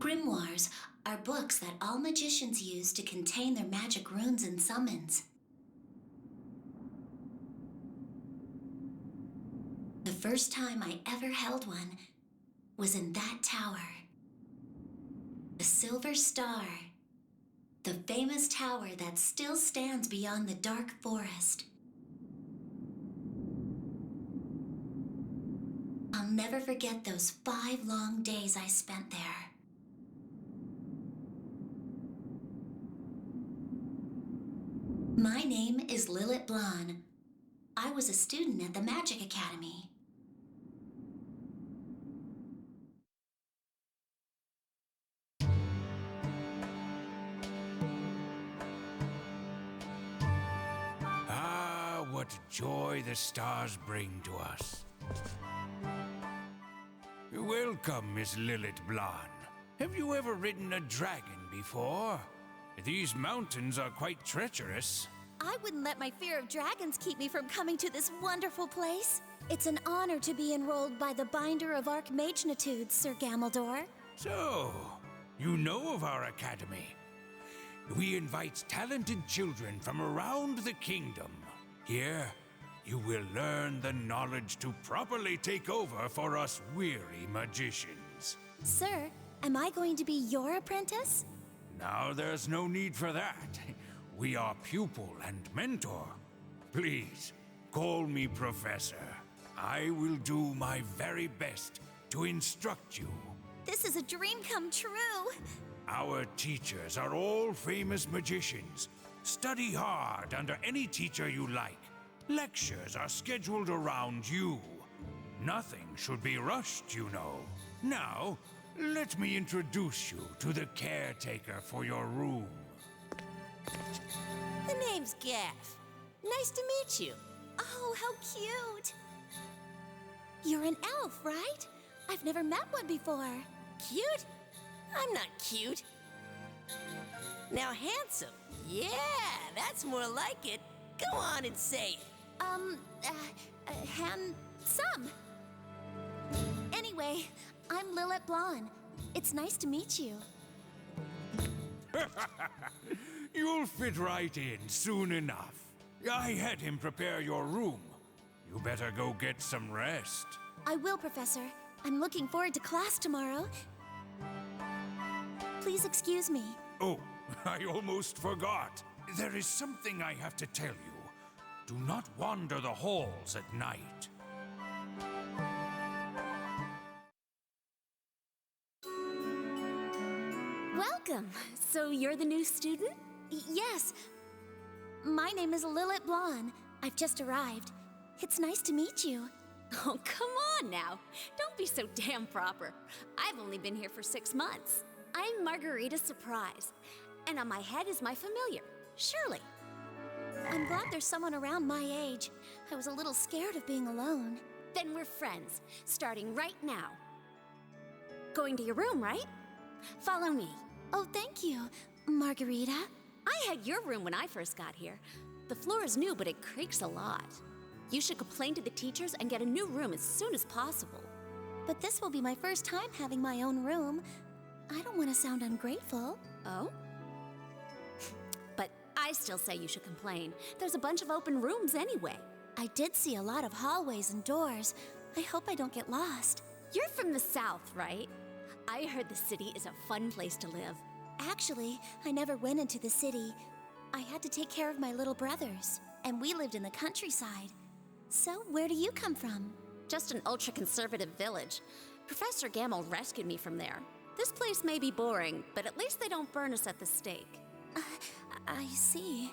Grimoires are books that all magicians use to contain their magic runes and summons. The first time I ever held one was in that tower. The Silver Star, the famous tower that still stands beyond the dark forest. I'll never forget those 5 long days I spent there. My name is Lillet Blan. I was a student at the Magic Academy. Ah, what joy the stars bring to us. Welcome, Miss Lillet Blan. Have you ever ridden a dragon before? These mountains are quite treacherous. I wouldn't let my fear of dragons keep me from coming to this wonderful place. It's an honor to be enrolled by the Binder of Archmagnitude, Sir Gamaldor. So, you know of our academy. We invite talented children from around the kingdom. Here, you will learn the knowledge to properly take over for us weary magicians. Sir, am I going to be your apprentice? Now there's no need for that. We are pupil and mentor. Please, call me Professor. I will do my very best to instruct you. This is a dream come true. Our teachers are all famous magicians. Study hard under any teacher you like. Lectures are scheduled around you. Nothing should be rushed, you know. Now, let me introduce you to the caretaker for your room. The name's Gaff. Nice to meet you. Oh, how cute. You're an elf, right? I've never met one before. Cute? I'm not cute. Now handsome. Yeah, that's more like it. Go on and say it. Handsome. Anyway, I'm Lillet Blan. It's nice to meet you. You'll fit right in soon enough. I had him prepare your room. You better go get some rest. I will, Professor. I'm looking forward to class tomorrow. Please excuse me. Oh, I almost forgot. There is something I have to tell you. Do not wander the halls at night. Welcome. So you're the new student? Yes. My name is Lillet Blan. I've just arrived. It's nice to meet you. Oh, come on now. Don't be so damn proper. I've only been here for 6 months. I'm Margarita Surprise, and on my head is my familiar, Shirley. I'm glad there's someone around my age. I was a little scared of being alone. Then we're friends, starting right now. Going to your room, right? Follow me. Oh, thank you, Margarita. I had your room when I first got here. The floor is new, but it creaks a lot. You should complain to the teachers and get a new room as soon as possible. But this will be my first time having my own room. I don't want to sound ungrateful. Oh? But I still say you should complain. There's a bunch of open rooms anyway. I did see a lot of hallways and doors. I hope I don't get lost. You're from the South, right? I heard the city is a fun place to live. Actually, I never went into the city. I had to take care of my little brothers, and we lived in the countryside. So, where do you come from? Just an ultra-conservative village. Professor Gamel rescued me from there. This place may be boring, but at least they don't burn us at the stake. I see.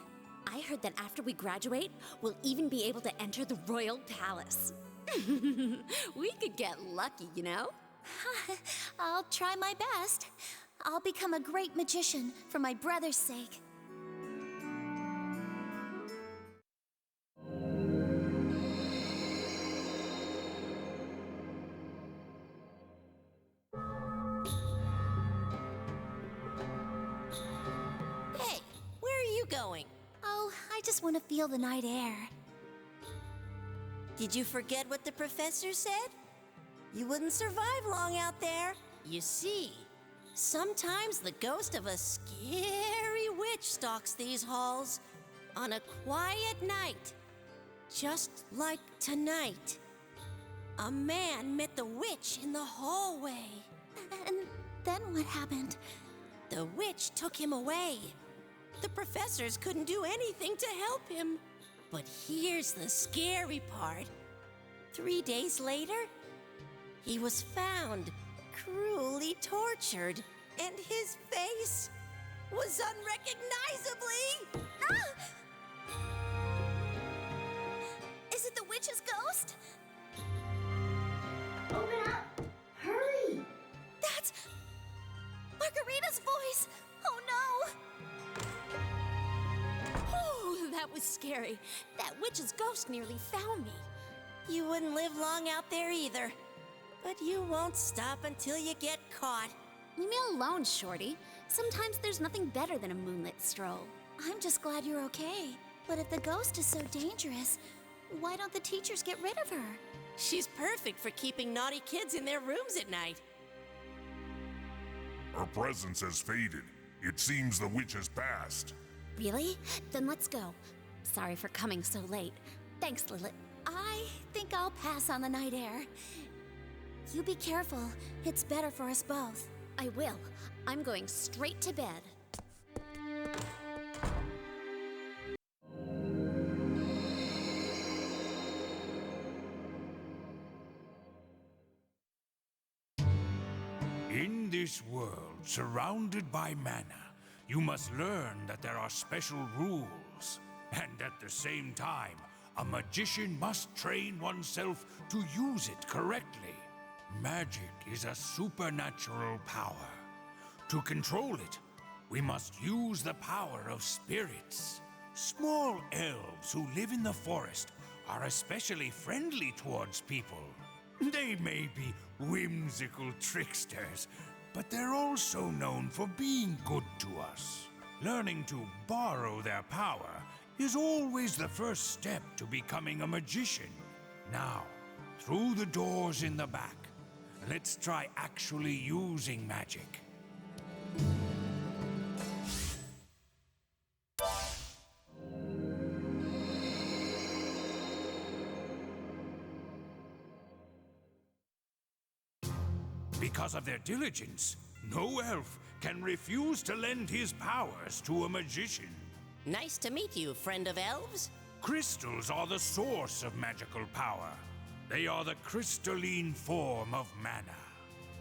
I heard that after we graduate, we'll even be able to enter the royal palace. We could get lucky, you know? I'll try my best. I'll become a great magician for my brother's sake. Hey, where are you going? Oh, I just want to feel the night air. Did you forget what the professor said? You wouldn't survive long out there. You see, Sometimes the ghost of a scary witch stalks these halls on a quiet night, just like tonight. A man met the witch in the hallway. And then what happened? The witch took him away. The professors couldn't do anything to help him. But here's the scary part. 3 days later, he was found, cruelly tortured, and his face was unrecognizably... Ah! Is it the witch's ghost? Open up! Hurry! That's Margarita's voice! Oh no! Oh, that was scary. That witch's ghost nearly found me. You wouldn't live long out there either. But you won't stop until you get caught. Leave me alone, Shorty. Sometimes there's nothing better than a moonlit stroll. I'm just glad you're okay. But if the ghost is so dangerous, why don't the teachers get rid of her? She's perfect for keeping naughty kids in their rooms at night. Her presence has faded. It seems the witch has passed. Really? Then let's go. Sorry for coming so late. Thanks, Lillet. I think I'll pass on the night air. You be careful. It's better for us both. I will. I'm going straight to bed. In this world, surrounded by mana, you must learn that there are special rules. And at the same time, a magician must train oneself to use it correctly. Magic is a supernatural power. To control it, we must use the power of spirits. Small elves who live in the forest are especially friendly towards people. They may be whimsical tricksters, but they're also known for being good to us. Learning to borrow their power is always the first step to becoming a magician. Now, through the doors in the back, let's try actually using magic. Because of their diligence, no elf can refuse to lend his powers to a magician. Nice to meet you, friend of elves. Crystals are the source of magical power. They are the crystalline form of mana.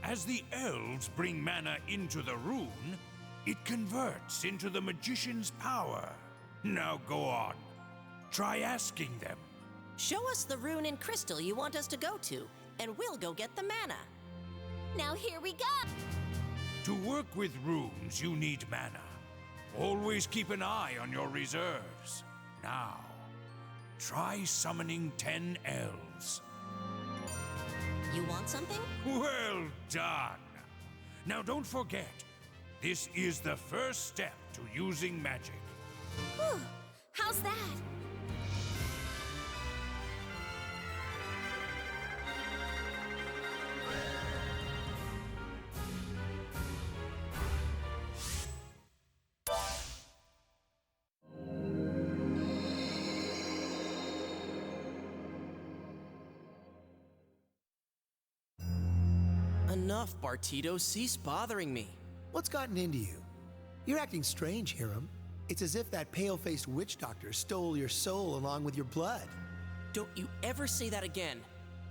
As the elves bring mana into the rune, it converts into the magician's power. Now go on. Try asking them. Show us the rune and crystal you want us to go to, and we'll go get the mana. Now here we go! To work with runes, you need mana. Always keep an eye on your reserves. Now, try summoning 10 elves. You want something? Well done! Now don't forget, this is the first step to using magic. Whew. How's that? Enough, Bartito. Cease bothering me. What's gotten into you? You're acting strange, Hiram. It's as if that pale-faced witch doctor stole your soul along with your blood. Don't you ever say that again.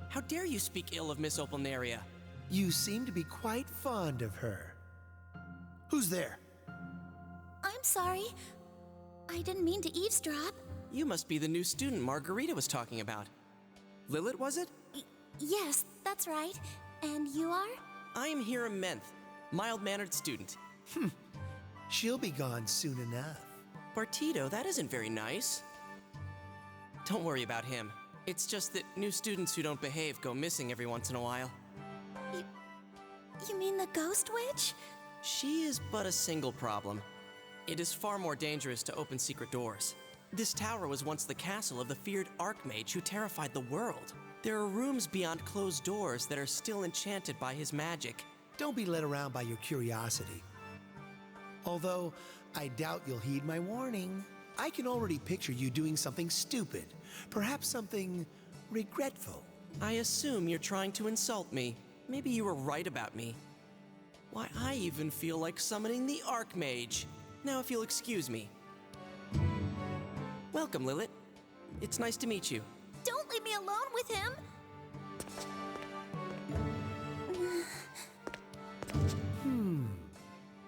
How dare you speak ill of Miss Opalnaria? You seem to be quite fond of her. Who's there? I'm sorry. I didn't mean to eavesdrop. You must be the new student Margarita was talking about. Lillet, was it? Yes, that's right. And you are? I am Hiram Menth, mild-mannered student. She'll be gone soon enough. Bartito, that isn't very nice. Don't worry about him. It's just that new students who don't behave go missing every once in a while. You mean the ghost witch? She is but a single problem. It is far more dangerous to open secret doors. This tower was once the castle of the feared Archmage who terrified the world. There are rooms beyond closed doors that are still enchanted by his magic. Don't be led around by your curiosity. Although, I doubt you'll heed my warning. I can already picture you doing something stupid. Perhaps something regretful. I assume you're trying to insult me. Maybe you were right about me. Why, I even feel like summoning the Archmage. Now, if you'll excuse me. Welcome, Lillet. It's nice to meet you. Don't leave me alone with him!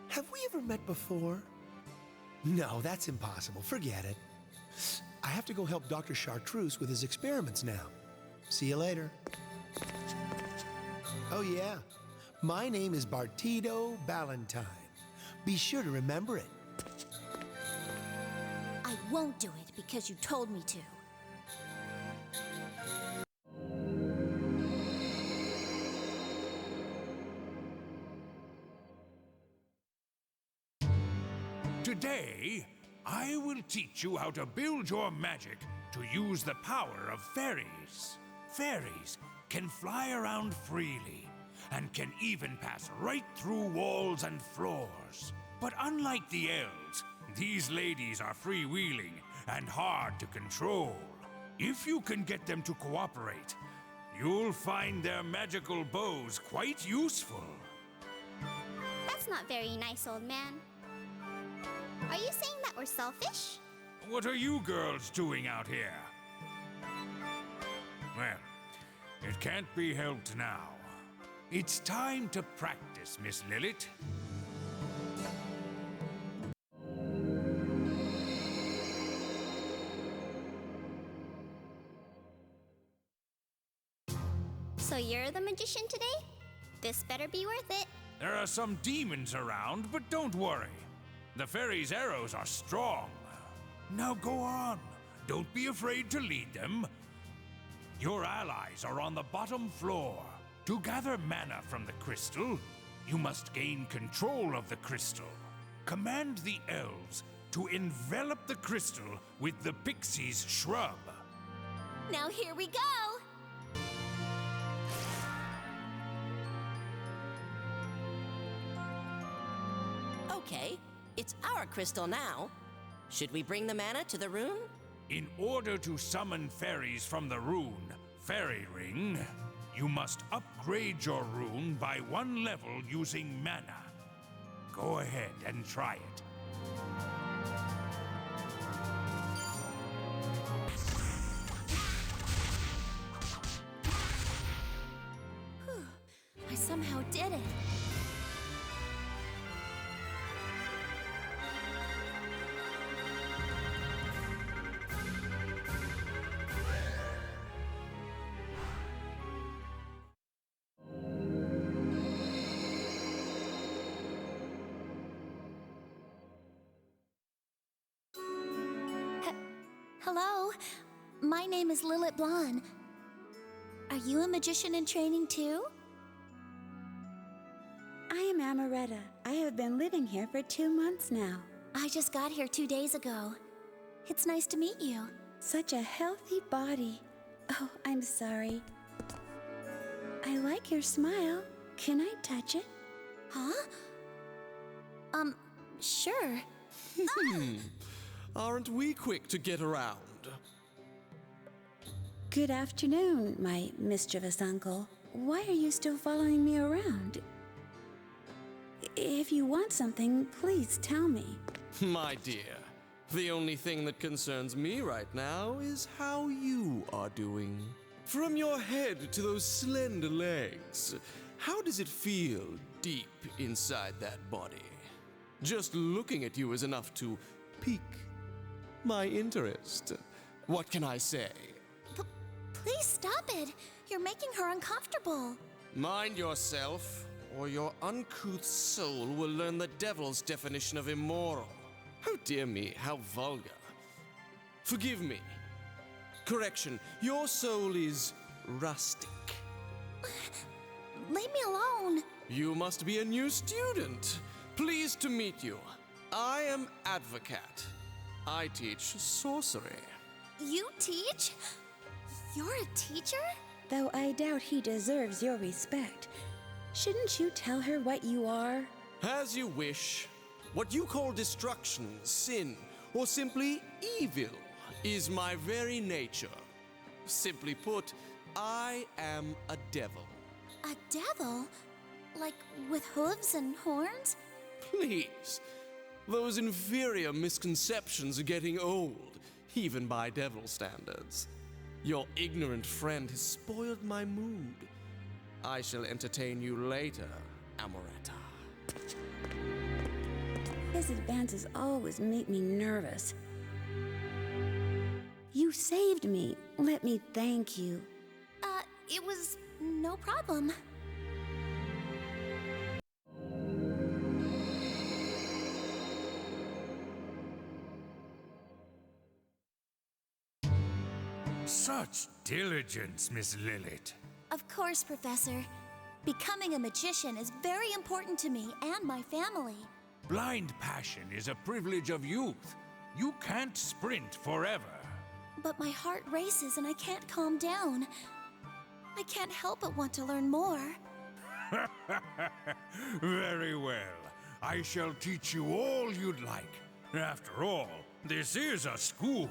Have we ever met before? No, that's impossible. Forget it. I have to go help Dr. Chartreuse with his experiments now. See you later. Oh, yeah. My name is Bartido Ballantyne. Be sure to remember it. I won't do it because you told me to. Today, I will teach you how to build your magic to use the power of fairies. Fairies can fly around freely and can even pass right through walls and floors. But unlike the elves, these ladies are freewheeling and hard to control. If you can get them to cooperate, you'll find their magical bows quite useful. That's not very nice, old man. Are you saying that we're selfish? What are you girls doing out here? Well, it can't be helped now. It's time to practice, Miss Lillet. So you're the magician today? This better be worth it. There are some demons around, but don't worry. The fairies' arrows are strong. Now go on. Don't be afraid to lead them. Your allies are on the bottom floor. To gather mana from the crystal, you must gain control of the crystal. Command the elves to envelop the crystal with the pixie's shrub. Now here we go! Okay, it's our crystal now. Should we bring the mana to the rune? In order to summon fairies from the rune, Fairy Ring, you must upgrade your rune by 1 level using mana. Go ahead and try it. I somehow did it. Hello, my name is Lillet Blan. Are you a magician in training too? I am Amaretta. I have been living here for 2 months now. I just got here 2 days ago. It's nice to meet you. Such a healthy body. Oh, I'm sorry. I like your smile. Can I touch it? Huh? Sure. Aren't we quick to get around? Good afternoon, my mischievous uncle. Why are you still following me around? If you want something, please tell me. My dear, the only thing that concerns me right now is how you are doing. From your head to those slender legs, how does it feel deep inside that body? Just looking at you is enough to pique my interest. What can I say? Please stop it. You're making her uncomfortable. Mind yourself, or your uncouth soul will learn the devil's definition of immoral. Oh dear me, how vulgar. Forgive me. Correction, your soul is rustic. Leave me alone. You must be a new student. Pleased to meet you. I am Advocat. I teach sorcery. You teach? You're a teacher? Though I doubt he deserves your respect. Shouldn't you tell her what you are? As you wish. What you call destruction, sin, or simply evil is my very nature. Simply put, I am a devil. A devil? Like with hooves and horns? Please. Those inferior misconceptions are getting old, even by devil standards. Your ignorant friend has spoiled my mood. I shall entertain you later, Amoretta. His advances always make me nervous. You saved me. Let me thank you. It was no problem. Such diligence, Miss Lillet. Of course, Professor. Becoming a magician is very important to me and my family. Blind passion is a privilege of youth. You can't sprint forever. But my heart races and I can't calm down. I can't help but want to learn more. Very well. I shall teach you all you'd like. After all, this is a school.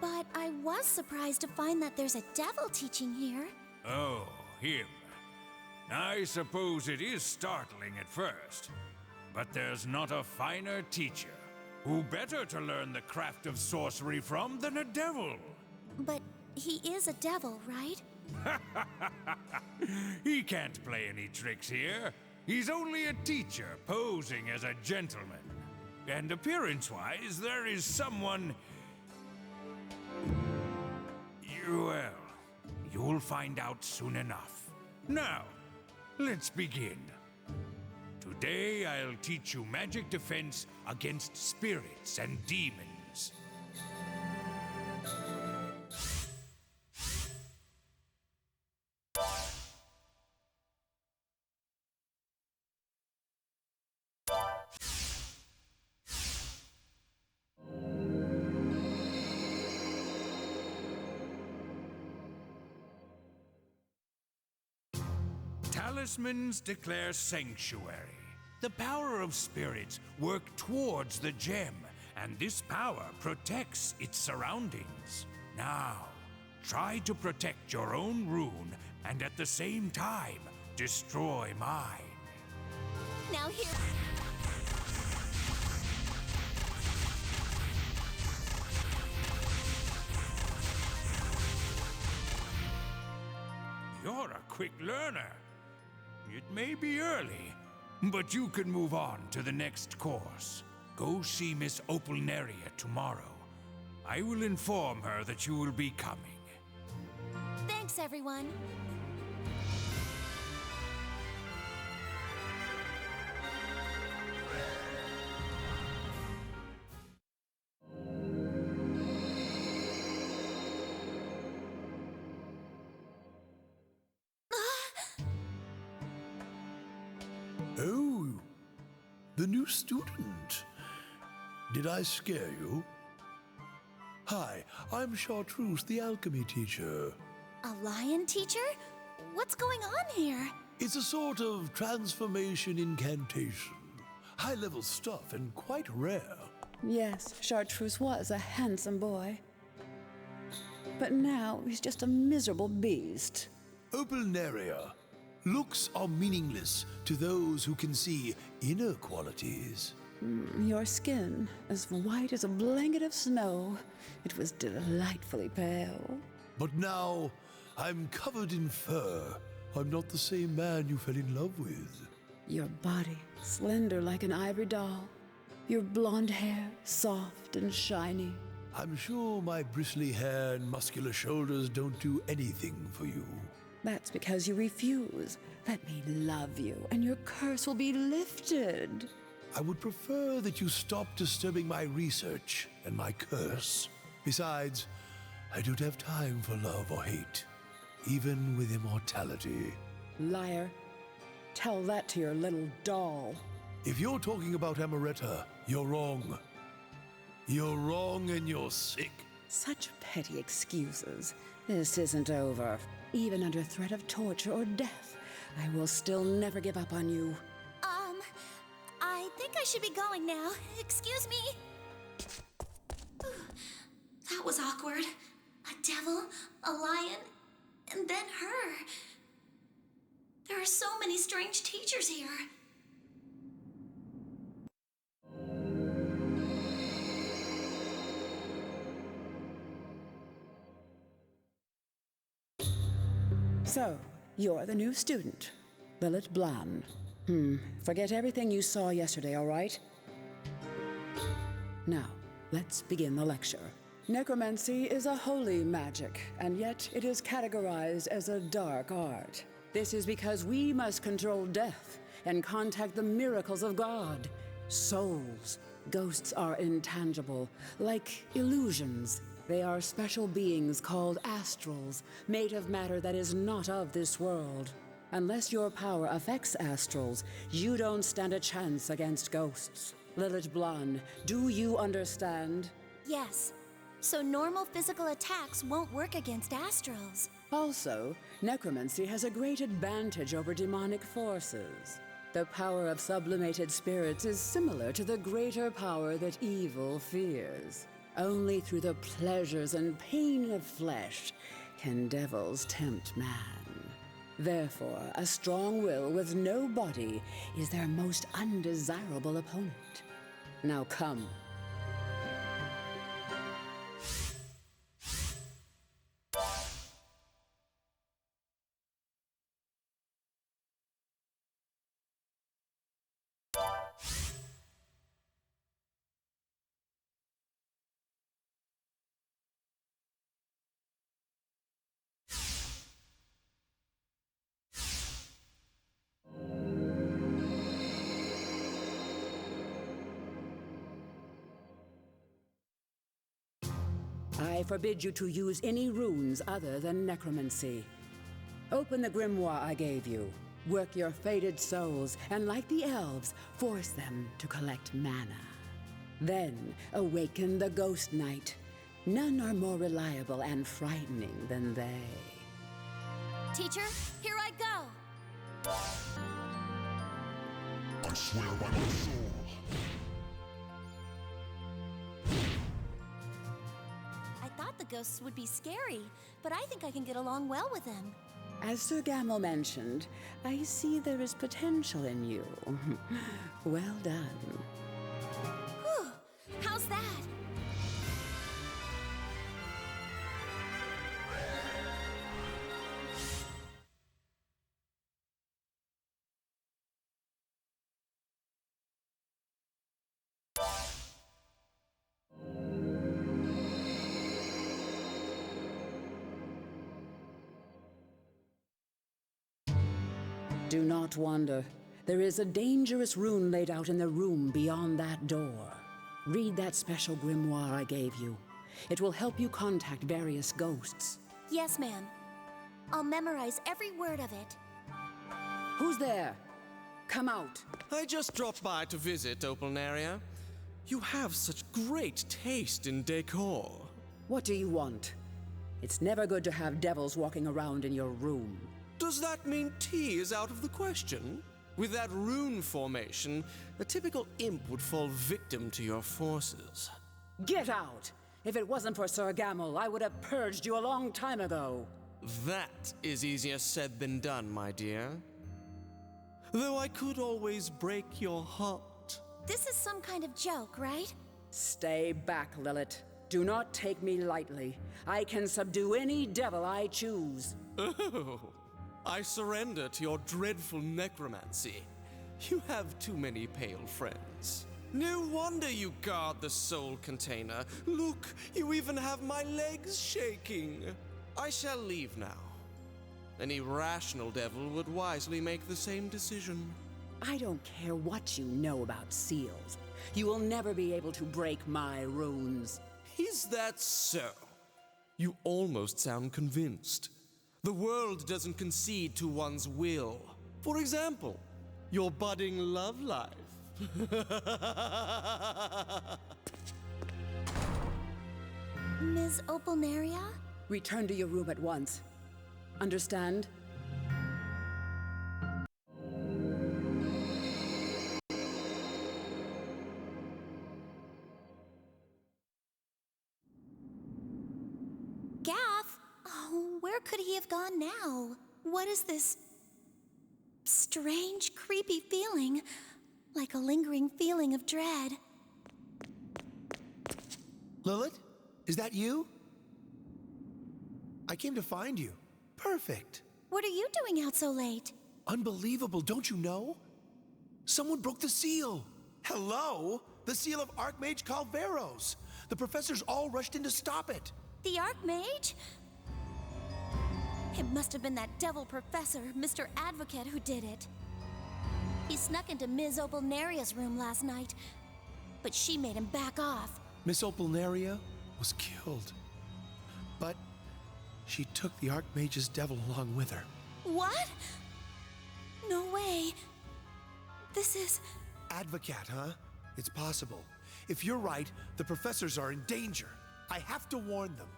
But I was surprised to find that there's a devil teaching here. Oh, him. I suppose it is startling at first. But there's not a finer teacher. Who better to learn the craft of sorcery from than a devil? But he is a devil, right? He can't play any tricks here. He's only a teacher posing as a gentleman. And appearance-wise, there is someone... Well, you'll find out soon enough. Now, let's begin. Today, I'll teach you magic defense against spirits and demons. Talismans declare sanctuary. The power of spirits work towards the gem, and this power protects its surroundings. Now, try to protect your own rune, and at the same time, destroy mine. Now here... You're a quick learner. It may be early, but you can move on to the next course. Go see Miss Opalneria tomorrow. I will inform her that you will be coming. Thanks, everyone. Oh, the new student. Did I scare you? Hi, I'm Chartreuse, the alchemy teacher. A lion teacher? What's going on here? It's a sort of transformation incantation. High-level stuff and quite rare. Yes, Chartreuse was a handsome boy. But now he's just a miserable beast. Opalneria. Looks are meaningless to those who can see inner qualities. Your skin, as white as a blanket of snow. It was delightfully pale. But now, I'm covered in fur. I'm not the same man you fell in love with. Your body, slender like an ivory doll. Your blonde hair, soft and shiny. I'm sure my bristly hair and muscular shoulders don't do anything for you. That's because you refuse. Let me love you, and your curse will be lifted. I would prefer that you stop disturbing my research and my curse. Besides, I don't have time for love or hate, even with immortality. Liar. Tell that to your little doll. If you're talking about Amoretta, you're wrong. You're wrong and you're sick. Such petty excuses. This isn't over. Even under threat of torture or death, I will still never give up on you. I think I should be going now. Excuse me. That was awkward. A devil, a lion, and then her. There are so many strange teachers here. So, you're the new student, Lillet Blan. Forget everything you saw yesterday, all right? Now, let's begin the lecture. Necromancy is a holy magic, and yet it is categorized as a dark art. This is because we must control death and contact the miracles of God. Souls. Ghosts are intangible, like illusions. They are special beings called astrals, made of matter that is not of this world. Unless your power affects astrals, you don't stand a chance against ghosts. Lillet Blan, do you understand? Yes. So normal physical attacks won't work against astrals. Also, necromancy has a great advantage over demonic forces. The power of sublimated spirits is similar to the greater power that evil fears. Only through the pleasures and pain of flesh can devils tempt man. Therefore, a strong will with no body is their most undesirable opponent. Now come. I forbid you to use any runes other than necromancy. Open the grimoire I gave you. Work your fated souls, and like the elves, force them to collect mana. Then awaken the Ghost Knight. None are more reliable and frightening than they. Teacher, here I go. I swear by my soul. I thought the ghosts would be scary, but I think I can get along well with them. As Sir Gamel mentioned, I see there is potential in you. Well done. Whew, how's that? Do not wander. There is a dangerous rune laid out in the room beyond that door. Read that special grimoire I gave you. It will help you contact various ghosts. Yes, ma'am. I'll memorize every word of it. Who's there? Come out. I just dropped by to visit, Opalnaria. You have such great taste in decor. What do you want? It's never good to have devils walking around in your room. Does that mean tea is out of the question? With that rune formation, a typical imp would fall victim to your forces. Get out! If it wasn't for Sir Gamel, I would have purged you a long time ago. That is easier said than done, my dear. Though I could always break your heart. This is some kind of joke, right? Stay back, Lillet. Do not take me lightly. I can subdue any devil I choose. Oh, I surrender to your dreadful necromancy. You have too many pale friends. No wonder you guard the soul container. Look, you even have my legs shaking. I shall leave now. Any rational devil would wisely make the same decision. I don't care what you know about seals. You will never be able to break my runes. Is that so? You almost sound convinced. The world doesn't concede to one's will. For example, your budding love life. Ms. Opalnaria? Return to your room at once. Understand? Where could he have gone now? What is this strange, creepy feeling? Like a lingering feeling of dread. Lillet, is that you? I came to find you. Perfect. What are you doing out so late? Unbelievable, don't you know? Someone broke the seal. Hello? The seal of Archmage Calveros. The professors all rushed in to stop it. The Archmage? It must have been that devil professor, Mr. Advocate, who did it. He snuck into Ms. Opalneria's room last night, but she made him back off. Miss Opalneria was killed. But she took the Archmage's devil along with her. What? No way. This is... Advocate, huh? It's possible. If you're right, the professors are in danger. I have to warn them.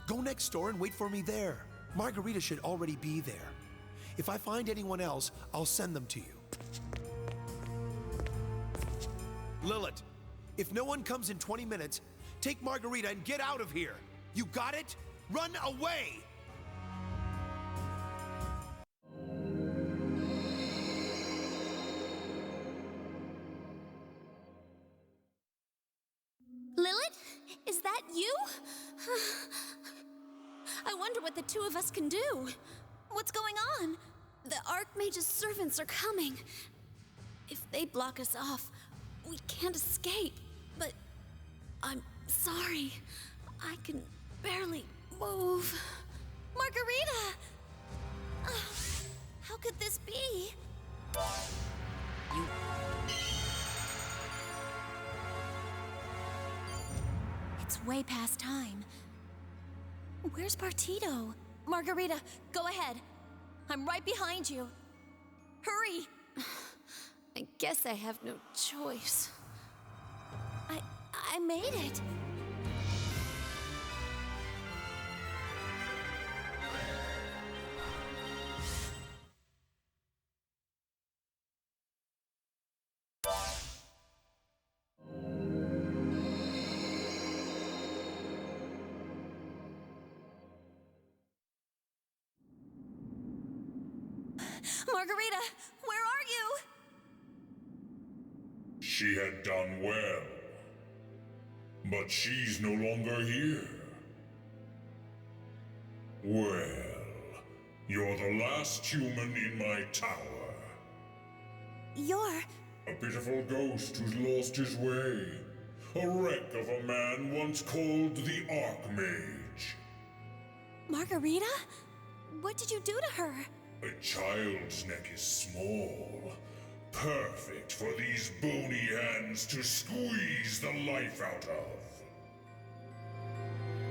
Go next door and wait for me there. Margarita should already be there. If I find anyone else, I'll send them to you. Lillet, if no one comes in 20 minutes, take Margarita and get out of here. You got it? Run away! Lillet? Is that you? I wonder what the two of us can do. What's going on? The Archmage's servants are coming. If they block us off, we can't escape. But I'm sorry. I can barely move. Margarita! How could this be? It's way past time. Where's Partito? Margarita, go ahead. I'm right behind you. Hurry! I guess I have no choice. I made it. Margarita, where are you? She had done well. But she's no longer here. Well, you're the last human in my tower. You're... A pitiful ghost who's lost his way. A wreck of a man once called the Archmage. Margarita? What did you do to her? A child's neck is small. Perfect for these bony hands to squeeze the life out of.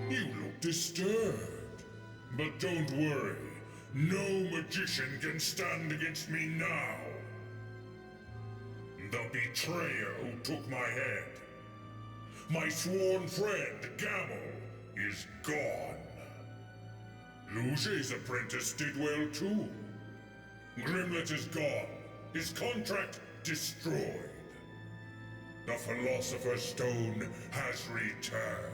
You look disturbed. But don't worry. No magician can stand against me now. The betrayer who took my head. My sworn friend, Gamel, is gone. Luge's apprentice did well too. Grimlet is gone. His contract destroyed. The Philosopher's Stone has returned.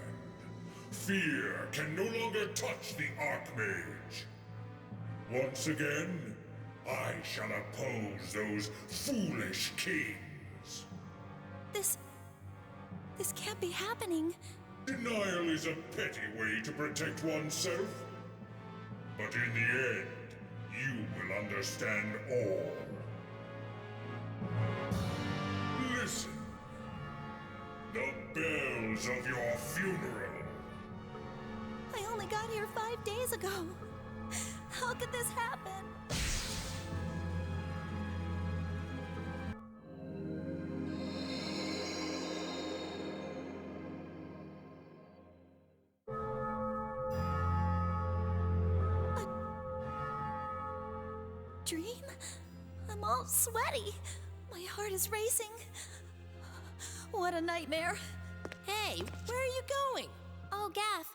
Fear can no longer touch the Archmage. Once again, I shall oppose those foolish kings. This can't be happening. Denial is a petty way to protect oneself. But in the end, you will understand all. Listen. The bells of your funeral. I only got here 5 days ago. How could this happen? Dream? I'm all sweaty. My heart is racing. What a nightmare. Hey, where are you going? Oh, Gaff.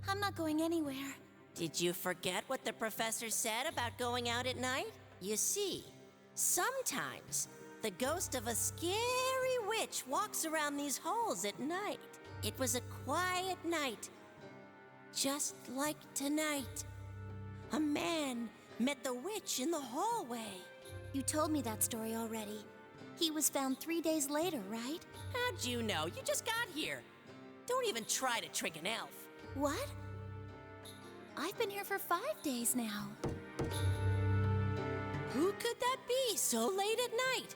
I'm not going anywhere. Did you forget what the professor said about going out at night? You see, sometimes the ghost of a scary witch walks around these halls at night. It was a quiet night, just like tonight. A man met the witch in the hallway. You told me that story already. He was found 3 days later, right? How'd you know? You just got here. Don't even try to trick an elf. What? I've been here for 5 days now. Who could that be so late at night?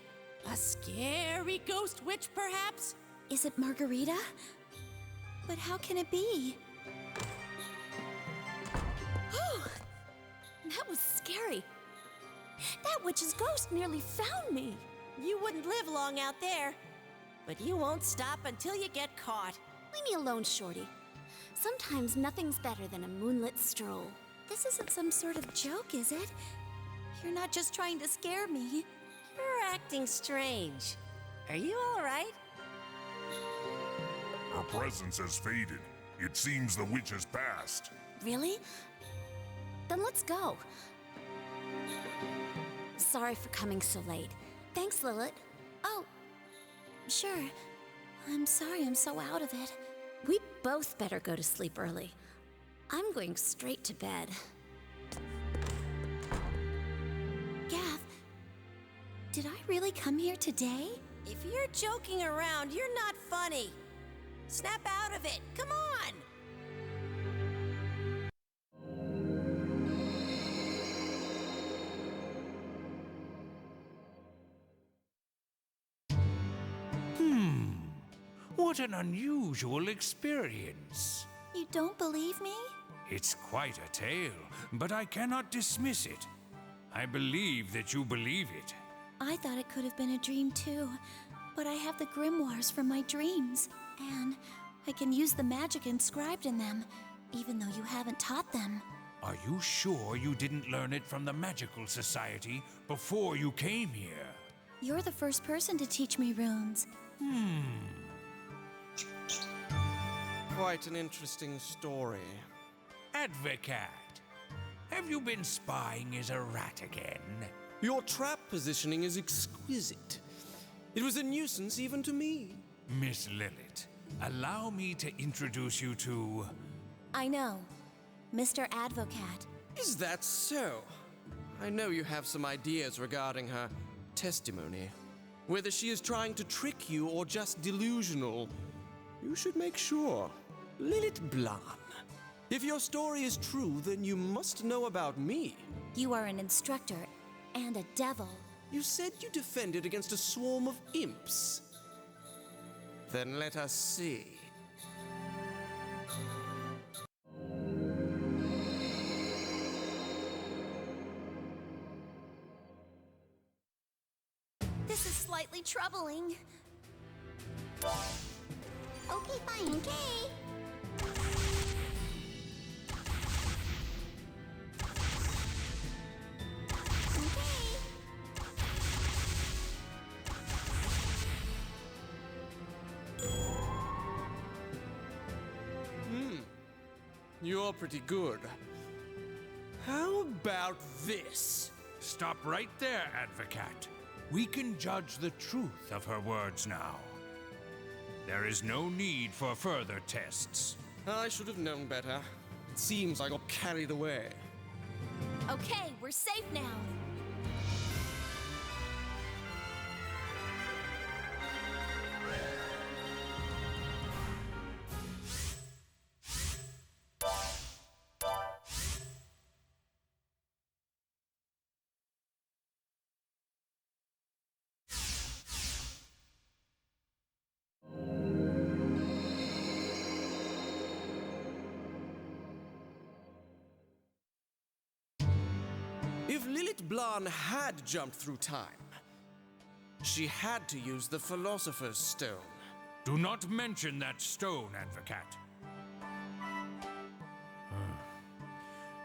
A scary ghost witch, perhaps? Is it Margarita? But how can it be? Oh, that was scary. That witch's ghost nearly found me. You wouldn't live long out there. But you won't stop until you get caught. Leave me alone, Shorty. Sometimes nothing's better than a moonlit stroll. This isn't some sort of joke, is it? You're not just trying to scare me. You're acting strange. Are you all right? Her presence has faded. It seems the witch has passed. Really? Then let's go. Sorry for coming so late. Thanks, Lillet. Oh, sure. I'm sorry I'm so out of it. We both better go to sleep early. I'm going straight to bed. Gav, did I really come here today? If you're joking around, you're not funny. Snap out of it. Come on. What an unusual experience. You don't believe me? It's quite a tale, but I cannot dismiss it. I believe that you believe it. I thought it could have been a dream too, but I have the grimoires from my dreams, and I can use the magic inscribed in them, even though you haven't taught them. Are you sure you didn't learn it from the Magical Society before you came here? You're the first person to teach me runes. Quite an interesting story. Advocat, have you been spying as a rat again? Your trap positioning is exquisite. It was a nuisance even to me. Miss Lillet, allow me to introduce you to... I know. Mr. Advocat. Is that so? I know you have some ideas regarding her testimony. Whether she is trying to trick you or just delusional, you should make sure. Lillet Blan. If your story is true, then you must know about me. You are an instructor and a devil. You said you defended against a swarm of imps. Then let us see. This is slightly troubling. Okay, fine. Okay. You're pretty good. How about this? Stop right there, Advocat. We can judge the truth of her words now. There is no need for further tests. I should have known better. It seems I got carried away. Okay, we're safe now. If Lillet Blan had jumped through time, she had to use the Philosopher's Stone. Do not mention that stone, Advocat.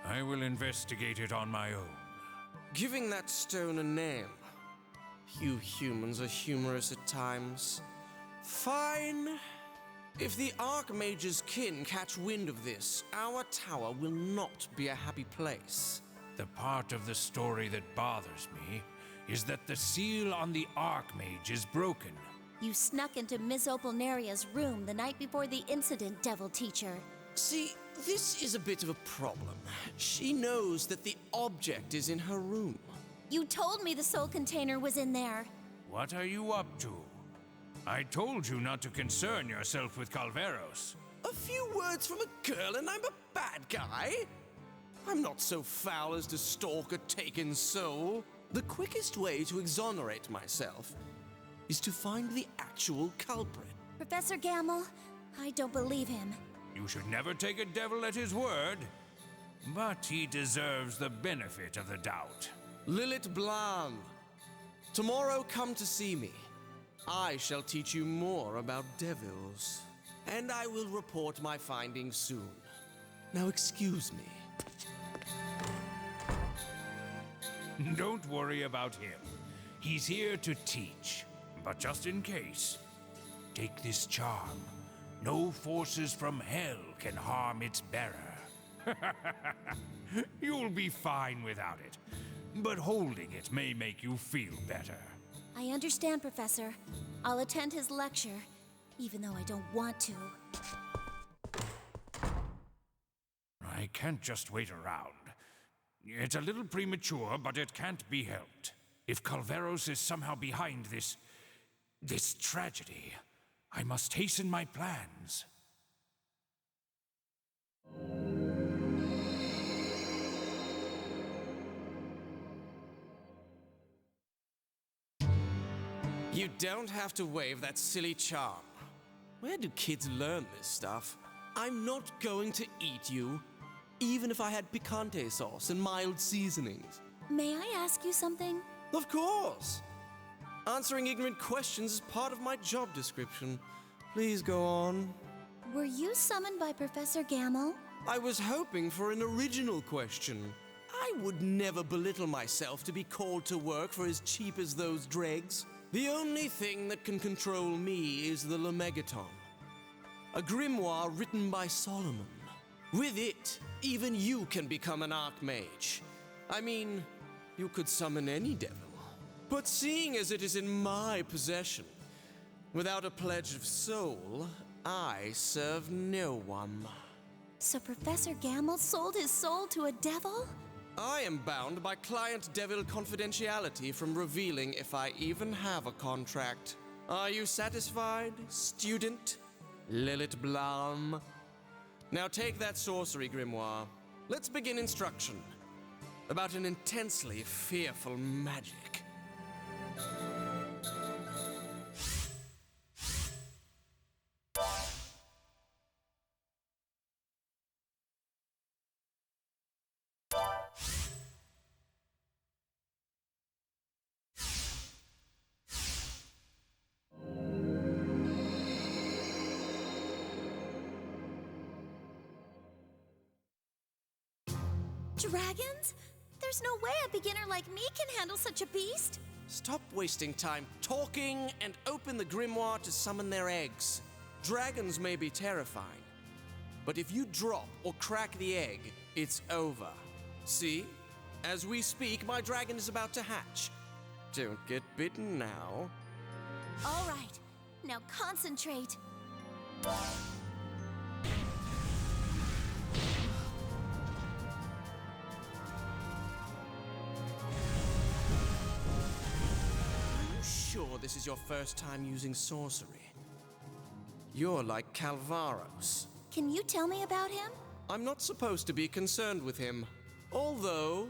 I will investigate it on my own. Giving that stone a name. You humans are humorous at times. Fine. If the Archmage's kin catch wind of this, our tower will not be a happy place. The part of the story that bothers me is that the seal on the Archmage is broken. You snuck into Miss Opalneria's room the night before the incident, Devil Teacher. See, this is a bit of a problem. She knows that the object is in her room. You told me the soul container was in there. What are you up to? I told you not to concern yourself with Calveros. A few words from a girl and I'm a bad guy? I'm not so foul as to stalk a taken soul. The quickest way to exonerate myself is to find the actual culprit. Professor Gamble, I don't believe him. You should never take a devil at his word. But he deserves the benefit of the doubt. Lillet Blan, tomorrow come to see me. I shall teach you more about devils, and I will report my findings soon. Now excuse me. Don't worry about him. He's here to teach. But just in case, take this charm. No forces from hell can harm its bearer. You'll be fine without it. But holding it may make you feel better. I understand, Professor. I'll attend his lecture, even though I don't want to. I can't just wait around. It's a little premature, but it can't be helped. If Calveros is somehow behind this tragedy, I must hasten my plans. You don't have to wave that silly charm. Where do kids learn this stuff? I'm not going to eat you, even if I had picante sauce and mild seasonings. May I ask you something? Of course! Answering ignorant questions is part of my job description. Please go on. Were you summoned by Professor Gamble? I was hoping for an original question. I would never belittle myself to be called to work for as cheap as those dregs. The only thing that can control me is the Lemegaton, a grimoire written by Solomon. With it, even you can become an archmage. I mean, you could summon any devil. But seeing as it is in my possession, without a pledge of soul, I serve no one. So Professor Gamble sold his soul to a devil? I am bound by client devil confidentiality from revealing if I even have a contract. Are you satisfied, student? Lillet Blan. Now take that sorcery grimoire. Let's begin instruction about an intensely fearful magic. Dragons? There's no way a beginner like me can handle such a beast. Stop wasting time talking and open the grimoire to summon their eggs. Dragons may be terrifying, but if you drop or crack the egg, it's over. See? As we speak, my dragon is about to hatch. Don't get bitten now. All right, now concentrate. Sure this is your first time using sorcery. You're like Calveros. Can you tell me about him? I'm not supposed to be concerned with him. Although,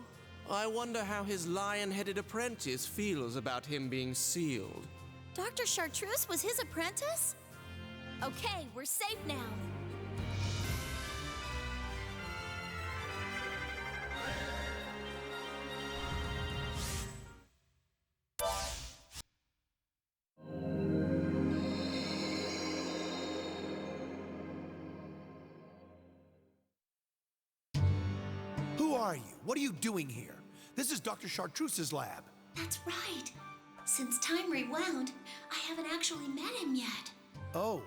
I wonder how his lion-headed apprentice feels about him being sealed. Dr. Chartreuse was his apprentice? Okay, we're safe now. Who are you? What are you doing here? This is Dr. Chartreuse's lab. That's right. Since time rewound, I haven't actually met him yet. Oh,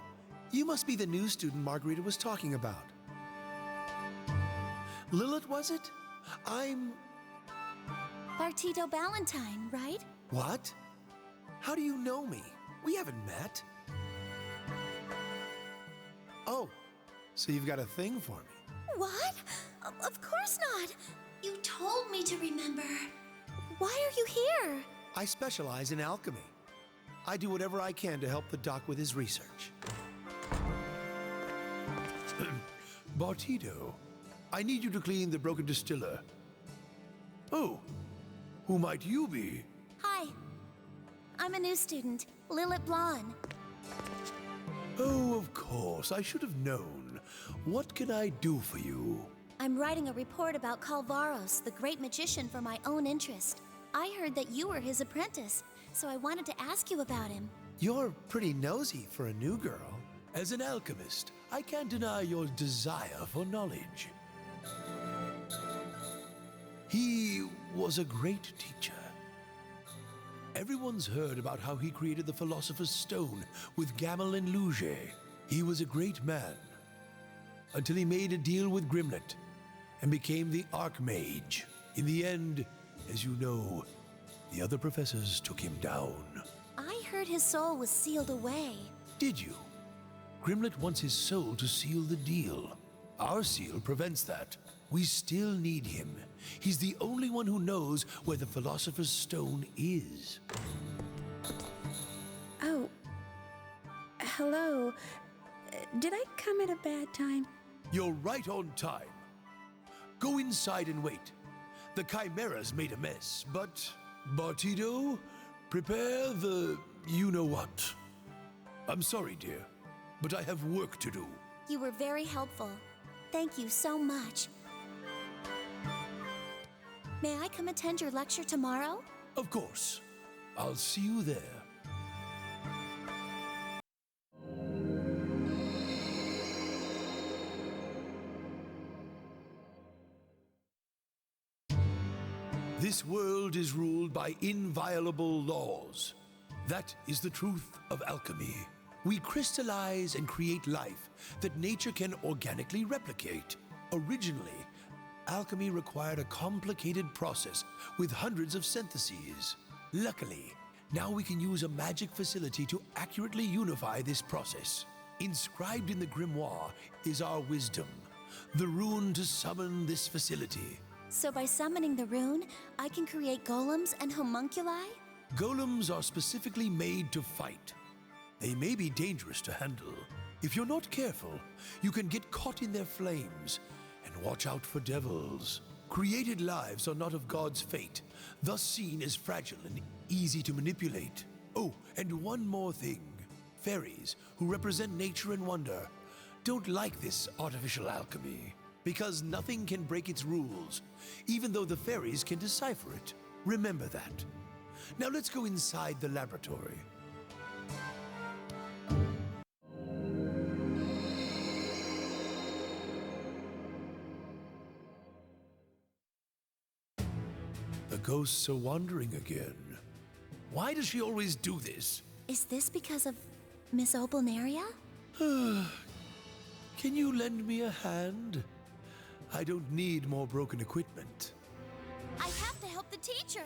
you must be the new student Margarita was talking about. Lillet, was it? I'm... Bartito Ballantyne, right? What? How do you know me? We haven't met. Oh, so you've got a thing for me. What? Of course not! You told me to remember. Why are you here? I specialize in alchemy. I do whatever I can to help the doc with his research. Bartido, I need you to clean the broken distiller. Oh, who might you be? Hi. I'm a new student, Lillet Blan. Oh, of course, I should have known. What can I do for you? I'm writing a report about Calvaros, the great magician, for my own interest. I heard that you were his apprentice, so I wanted to ask you about him. You're pretty nosy for a new girl. As an alchemist, I can't deny your desire for knowledge. He was a great teacher. Everyone's heard about how he created the Philosopher's Stone with Gamelin Lillet. He was a great man, until he made a deal with Grimlet and became the Archmage. In the end, as you know, the other professors took him down. I heard his soul was sealed away. Did you? Grimlet wants his soul to seal the deal. Our seal prevents that. We still need him. He's the only one who knows where the Philosopher's Stone is. Oh. Hello. Did I come at a bad time? You're right on time. Go inside and wait. The Chimera's made a mess, but Bartido, prepare the you-know-what. I'm sorry, dear, but I have work to do. You were very helpful. Thank you so much. May I come attend your lecture tomorrow? Of course. I'll see you there. This world is ruled by inviolable laws. That is the truth of alchemy. We crystallize and create life that nature can organically replicate. Originally, alchemy required a complicated process with hundreds of syntheses. Luckily, now we can use a magic facility to accurately unify this process. Inscribed in the grimoire is our wisdom, the rune to summon this facility. So by summoning the rune, I can create golems and homunculi? Golems are specifically made to fight. They may be dangerous to handle. If you're not careful, you can get caught in their flames. And watch out for devils. Created lives are not of God's fate, thus seen as fragile and easy to manipulate. Oh, and one more thing. Fairies, who represent nature and wonder, don't like this artificial alchemy, because nothing can break its rules, even though the fairies can decipher it. Remember that. Now let's go inside the laboratory. The ghosts are wandering again. Why does she always do this? Is this because of Miss Opalnaria? Can you lend me a hand? I don't need more broken equipment. I have to help the teacher.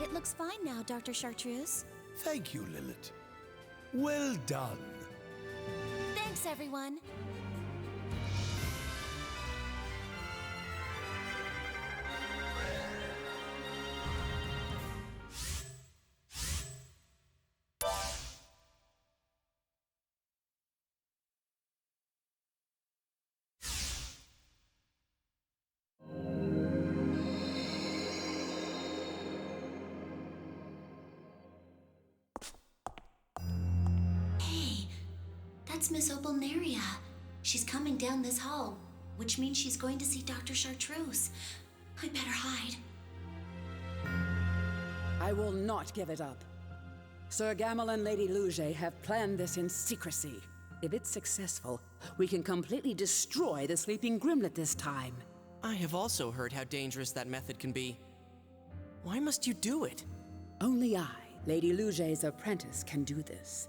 It looks fine now, Dr. Chartreuse. Thank you, Lillet. Well done. Thanks, everyone. That's Miss Opalnaria. She's coming down this hall, which means she's going to see Dr. Chartreuse. I better hide. I will not give it up. Sir Gamel and Lady Lillet have planned this in secrecy. If it's successful, we can completely destroy the sleeping Grimlet this time. I have also heard how dangerous that method can be. Why must you do it? Only I, Lady Lillet's apprentice, can do this.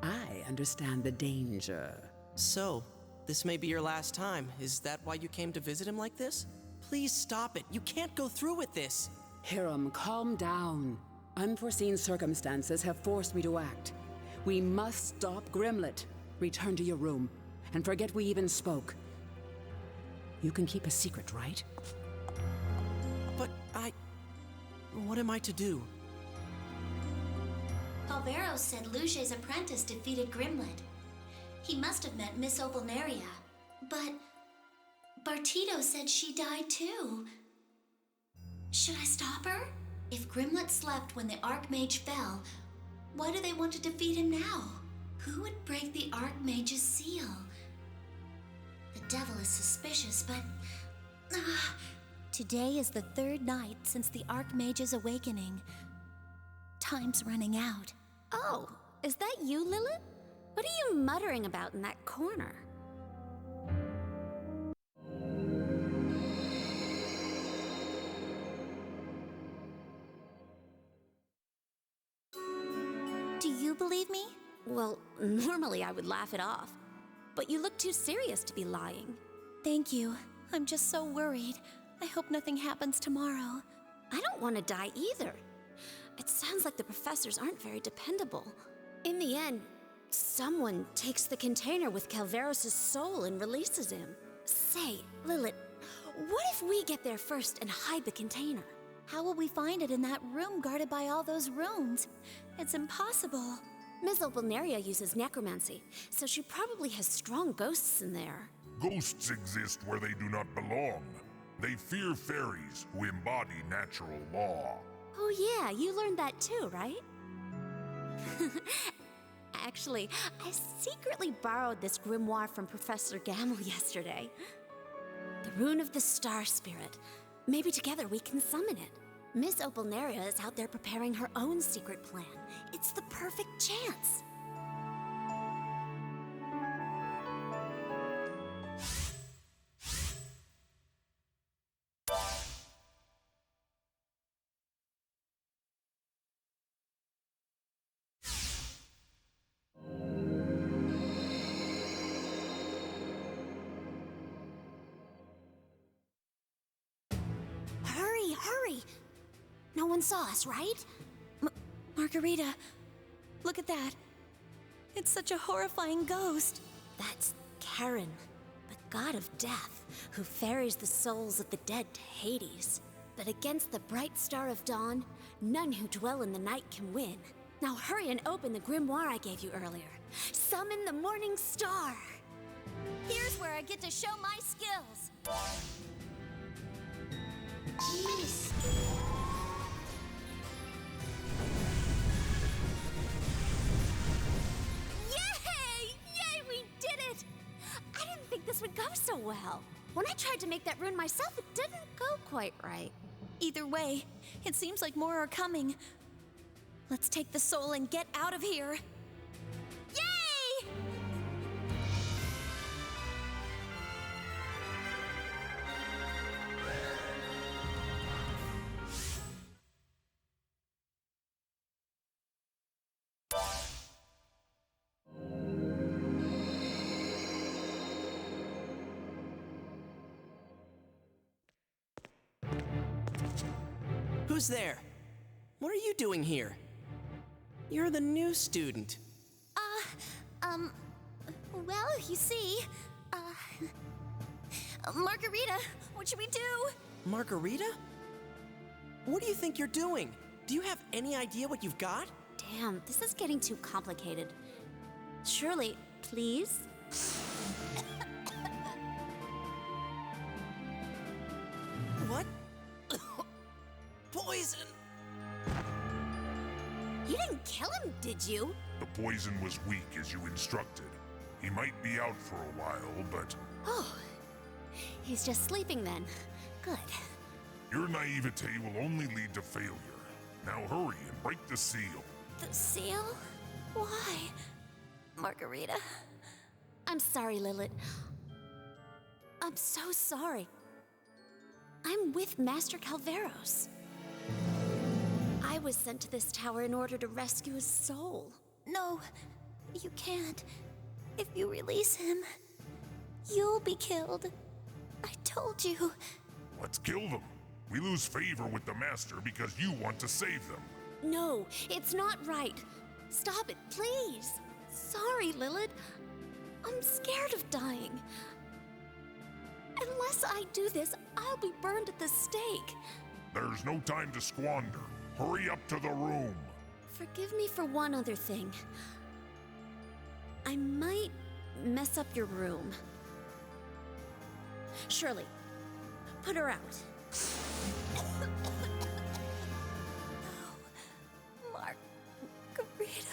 I understand the danger. So, this may be your last time. Is that why you came to visit him like this? Please stop it. You can't go through with this. Hiram, calm down. Unforeseen circumstances have forced me to act. We must stop Grimlet. Return to your room, and forget we even spoke. You can keep a secret, right? But what am I to do? Calveros said Luce's apprentice defeated Grimlet. He must have meant Miss Opalneria. But Bartito said she died too. Should I stop her? If Grimlet slept when the Archmage fell, why do they want to defeat him now? Who would break the Archmage's seal? The devil is suspicious, but... Today is the 3rd night since the Archmage's awakening. Time's running out. Oh, is that you, Lillet? What are you muttering about in that corner? Do you believe me? Well, normally I would laugh it off, but you look too serious to be lying. Thank you. I'm just so worried. I hope nothing happens tomorrow. I don't want to die either. It sounds like the professors aren't very dependable. In the end, someone takes the container with Calveros' soul and releases him. Say, Lillet, what if we get there first and hide the container? How will we find it in that room guarded by all those runes? It's impossible. Ms. Opalneria uses necromancy, so she probably has strong ghosts in there. Ghosts exist where they do not belong. They fear fairies who embody natural law. Oh yeah, you learned that too, right? Actually, I secretly borrowed this grimoire from Professor Gamble yesterday. The Rune of the Star Spirit. Maybe together we can summon it. Miss Opalneria is out there preparing her own secret plan. It's the perfect chance. Hurry! No one saw us, right? Margarita, look at that. It's such a horrifying ghost. That's Karen, the god of death, who ferries the souls of the dead to Hades. But against the bright star of dawn, none who dwell in the night can win. Now hurry and open the grimoire I gave you earlier. Summon the morning star! Here's where I get to show my skills. Jeez. Yay, we did it! I didn't think this would go so well. When I tried to make that rune myself, it didn't go quite right. Either way, it seems like more are coming. Let's take the soul and get out of here. Yay! Who's there? What are you doing here? You're the new student. Well, you see, Margarita, what should we do? Margarita? What do you think you're doing? Do you have any idea what you've got? Damn, this is getting too complicated. Shirley, please? What? Poison! You didn't kill him, did you? The poison was weak as you instructed. He might be out for a while, but Oh, he's just sleeping then. Good. your naivete will only lead to failure. Now hurry and break the seal. The seal? Why? Margarita. I'm sorry, Lillet. I'm so sorry. I'm with Master Calveros. I was sent to this tower in order to rescue his soul. No, you can't. If you release him, You'll be killed. I told you. Let's kill them. We lose favor with the Master because you want to save them. No, it's not right. Stop it, please. Sorry, Lillet. I'm scared of dying. Unless I do this, I'll be burned at the stake. There's no time to squander. Hurry up to the room. Forgive me for one other thing. I might mess up your room. Shirley, put her out. Margarita.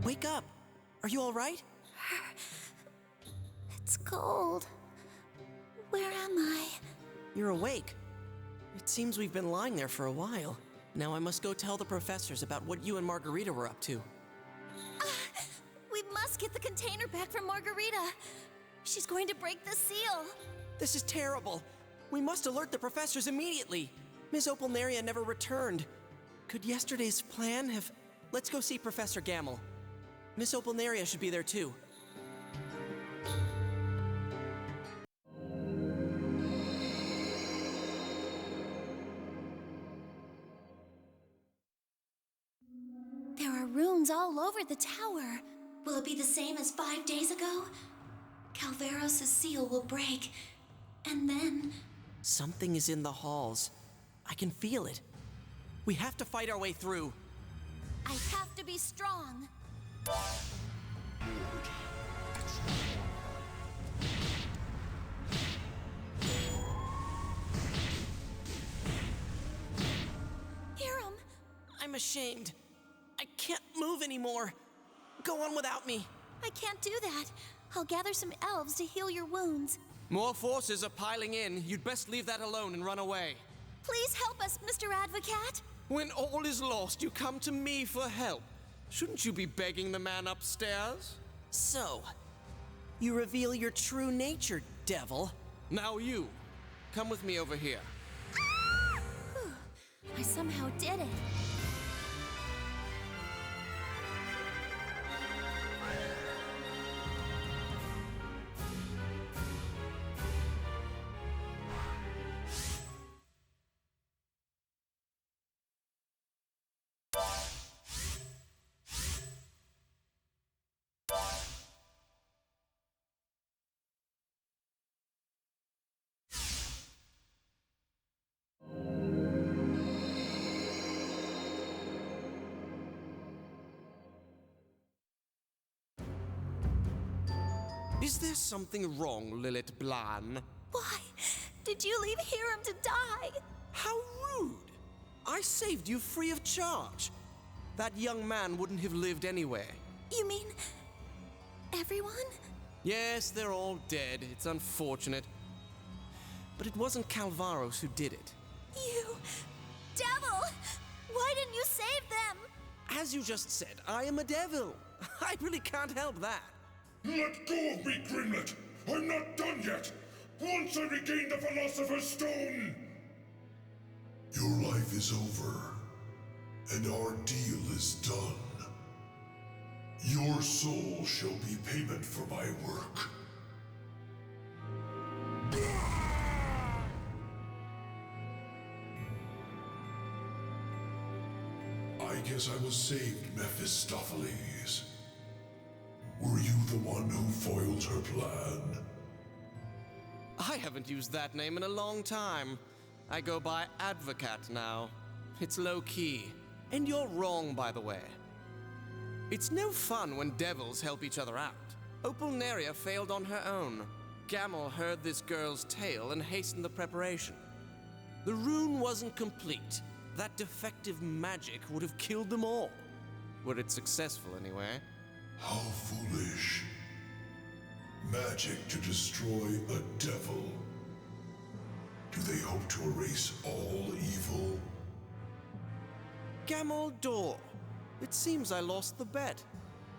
Wake up! Are you all right? It's cold. Where am I? You're awake. It seems we've been lying there for a while. Now I must go tell the professors about what you and Margarita were up to. We must get the container back from Margarita. She's going to break the seal. This is terrible. We must alert the professors immediately. Ms. Opalneria never returned. Could yesterday's plan have... Let's go see Professor Gamel. Miss Opalneria should be there too. There are runes all over the tower. Will it be the same as 5 days ago? Calvaros' seal will break, and then... Something is in the halls. I can feel it. We have to fight our way through. I have to be strong. Hiram! I'm ashamed. I can't move anymore. Go on without me. I can't do that. I'll gather some elves to heal your wounds. More forces are piling in. You'd best leave that alone and run away. Please help us, Mr. Advocat. When all is lost, you come to me for help. Shouldn't you be begging the man upstairs? So, you reveal your true nature, devil. Now you. Come with me over here. I somehow did it. Is there something wrong, Lillet Blan? Why did you leave Hiram to die? How rude! I saved you free of charge. That young man wouldn't have lived anyway. You mean everyone? Yes, they're all dead. It's unfortunate. But it wasn't Calvaros who did it. You devil! Why didn't you save them? As you just said, I am a devil. I really can't help that. Let go of me, Grimlet! I'm not done yet! Once I regain the Philosopher's Stone! Your life is over, and our deal is done. Your soul shall be payment for my work. I guess I was saved, Mephistopheles. Were you the one who foiled her plan? I haven't used that name in a long time. I go by Advocat now. It's low-key. And you're wrong, by the way. It's no fun when devils help each other out. Opalneria failed on her own. Gamel heard this girl's tale and hastened the preparation. The rune wasn't complete. That defective magic would have killed them all. Were it successful, anyway. How foolish. Magic to destroy a devil. Do they hope to erase all evil? Gamel Dor. It seems I lost the bet.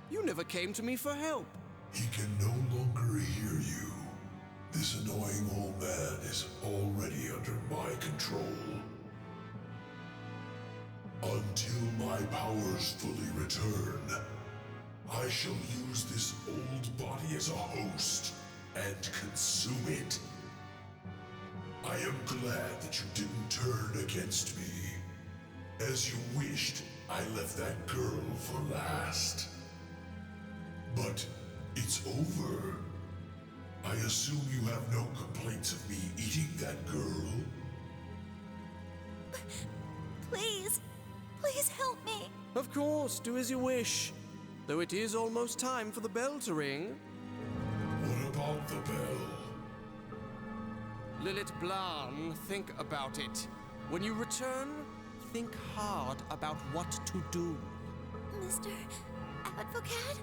You never came to me for help. He can no longer hear you. This annoying old man is already under my control. Until my powers fully return, I shall use this old body as a host and consume it. I am glad that you didn't turn against me. As you wished, I left that girl for last. But it's over. I assume you have no complaints of me eating that girl? Please, please help me. Of course, do as you wish. Though it is almost time for the bell to ring. What about the bell? Lillet Blan, think about it. When you return, think hard about what to do. Mr. Advocate?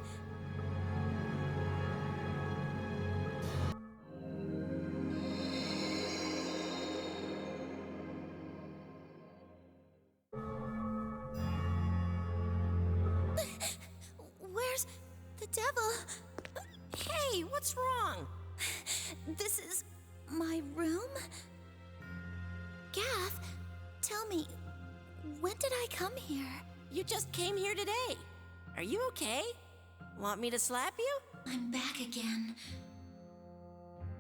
Where's the devil? Hey, what's wrong? This is my room? Gath, tell me, when did I come here? You just came here today. Are you okay? Want me to slap you? I'm back again.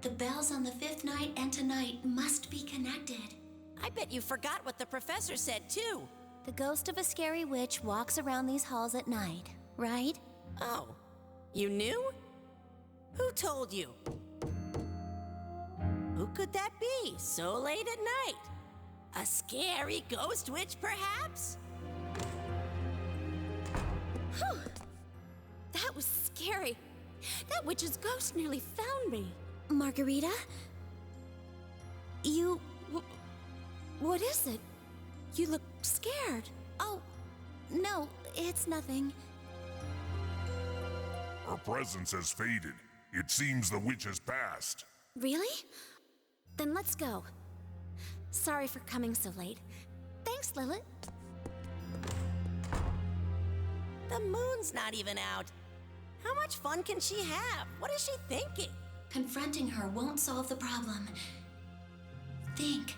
The bells on the 5th night and tonight must be connected. I bet you forgot what the professor said, too. The ghost of a scary witch walks around these halls at night, right? Oh, you knew? Who told you? Who could that be so late at night? A scary ghost witch, perhaps? Whew. That was scary. That witch's ghost nearly found me. Margarita? You... What is it? You look scared. Oh, no, it's nothing. Her presence has faded. It seems the witch has passed. Really? Then let's go. Sorry for coming so late. Thanks, Lillet. The moon's not even out. How much fun can she have? What is she thinking? Confronting her won't solve the problem. Think.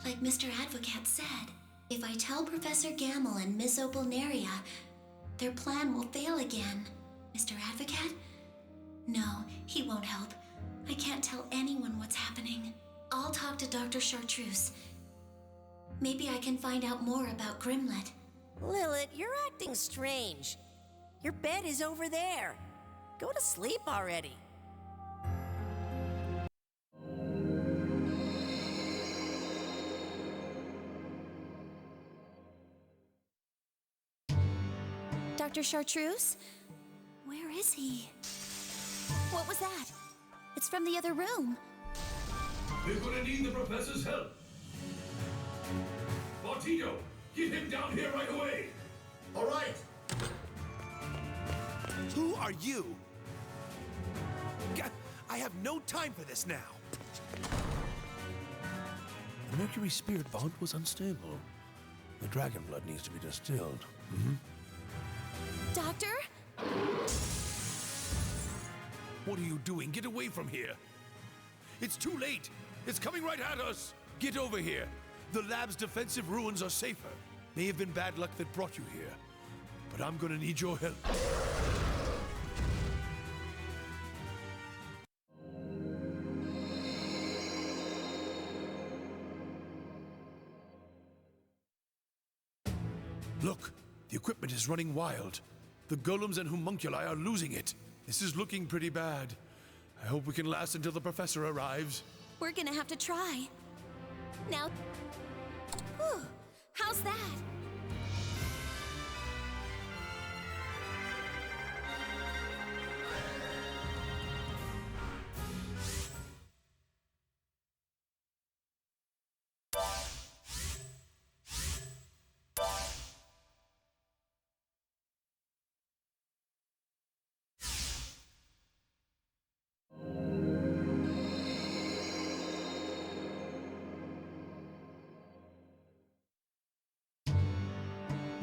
Like Mr. Advocate said, if I tell Professor Gamble and Miss Opalneria, their plan will fail again. Mr. Advocate? No, he won't help. I can't tell anyone what's happening. I'll talk to Dr. Chartreuse. Maybe I can find out more about Grimlet. Lillet, you're acting strange. Your bed is over there. Go to sleep already. Dr. Chartreuse? Where is he? What was that? It's from the other room. We're gonna need the professor's help. Martino, get him down here right away. All right. Who are you? I have no time for this now. The Mercury spirit bond was unstable. The dragon blood needs to be distilled. Doctor? What are you doing? Get away from here! It's too late! It's coming right at us! Get over here! The lab's defensive ruins are safer. May have been bad luck that brought you here, but I'm gonna need your help. Look, the equipment is running wild. The golems and homunculi are losing it. This is looking pretty bad. I hope we can last until the professor arrives. We're gonna have to try. Now... Whew, how's that?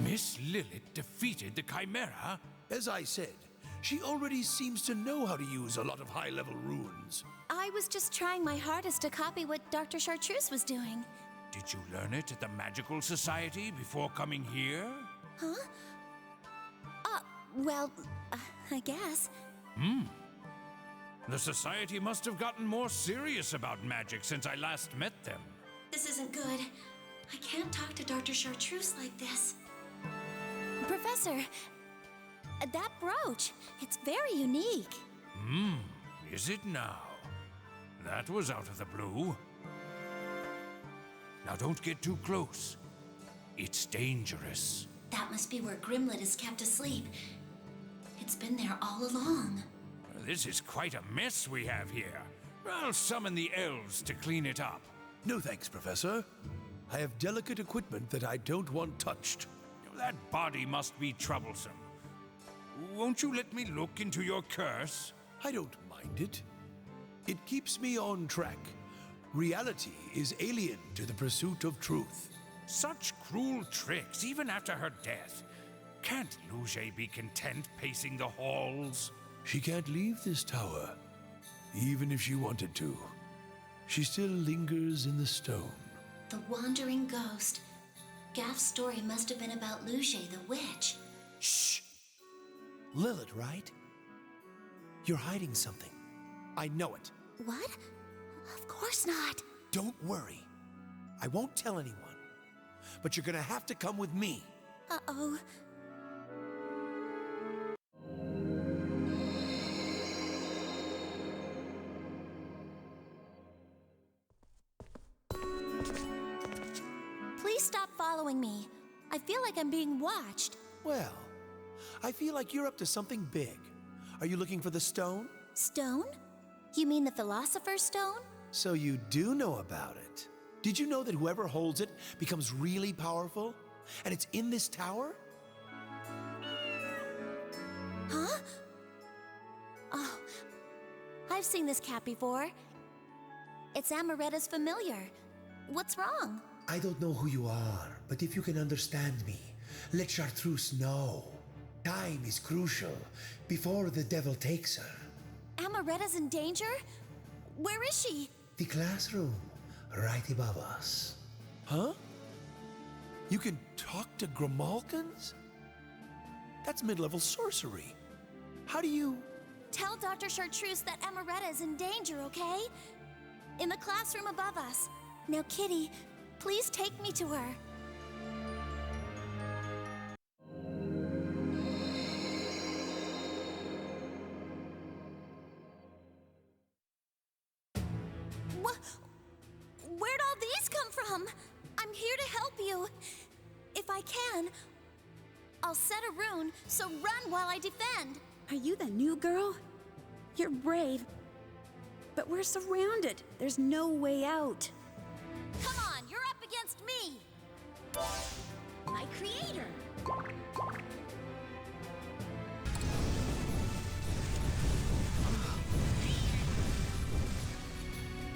Miss Lillet defeated the Chimera? As I said, She already seems to know how to use a lot of high-level runes. I was just trying my hardest to copy what Dr. Chartreuse was doing. Did you learn it at the Magical Society before coming here? Huh? Well, I guess. The Society must have gotten more serious about magic since I last met them. This isn't good. I can't talk to Dr. Chartreuse like this. Professor, that brooch, it's very unique. Is it now? That was out of the blue. Now don't get too close. It's dangerous. That must be where Grimlet is kept asleep. It's been there all along. This is quite a mess we have here. I'll summon the elves to clean it up. No thanks, Professor. I have delicate equipment that I don't want touched. That body must be troublesome. Won't you let me look into your curse? I don't mind it. It keeps me on track. Reality is alien to the pursuit of truth. Such cruel tricks, even after her death. Can't Lillet be content pacing the halls? She can't leave this tower, even if she wanted to. She still lingers in the stone. The wandering ghost. Gaff's story must have been about Lillet the witch. Shh! Lillet, right? You're hiding something. I know it. What? Of course not. Don't worry. I won't tell anyone. But you're gonna have to come with me. Uh-oh. Please stop following me. I feel like I'm being watched. Well, I feel like you're up to something big. Are you looking for the stone? Stone? You mean the Philosopher's Stone? So you do know about it. Did you know that whoever holds it becomes really powerful? And it's in this tower? Huh? Oh, I've seen this cat before. It's Amaretta's familiar. What's wrong? I don't know who you are, but if you can understand me, let Chartreuse know. Time is crucial before the devil takes her. Amaretta's in danger? Where is she? The classroom, right above us. Huh? You can talk to Grimalkins? That's mid-level sorcery. How do you... Tell Dr. Chartreuse that Amaretta is in danger, okay? In the classroom above us. Now, Kitty, please take me to her. Where'd all these come from? I'm here to help you. If I can, I'll set a rune, so run while I defend. Are you the new girl? You're brave, but we're surrounded. There's no way out. Come on, you're up against me. My creator.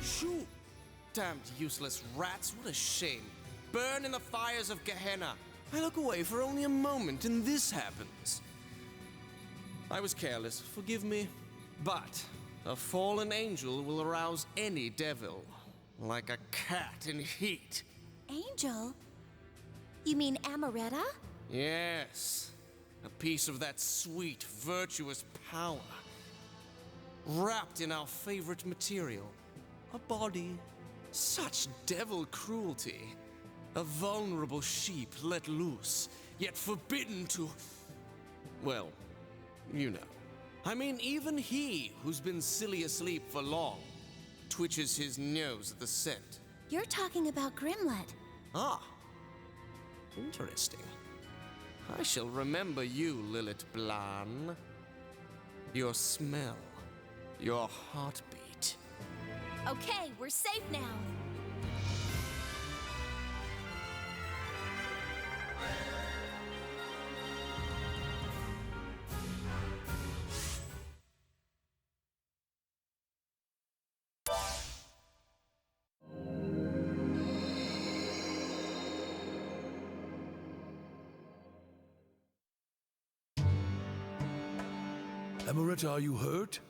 Shoo! Damned useless rats, what a shame. Burn in the fires of Gehenna. I look away for only a moment and this happens. I was careless, forgive me. But a fallen angel will arouse any devil, like a cat in heat. Angel? You mean Amaretta? Yes, a piece of that sweet, virtuous power. Wrapped in our favorite material, a body. Such devil cruelty. A vulnerable sheep let loose, yet forbidden to... Well, you know. I mean, even he, who's been silly asleep for long, twitches his nose at the scent. You're talking about Grimlet. Ah, interesting. I shall remember you, Lillet Blan. Your smell, your heartbeat. Okay, we're safe now. Amaretta, are you hurt?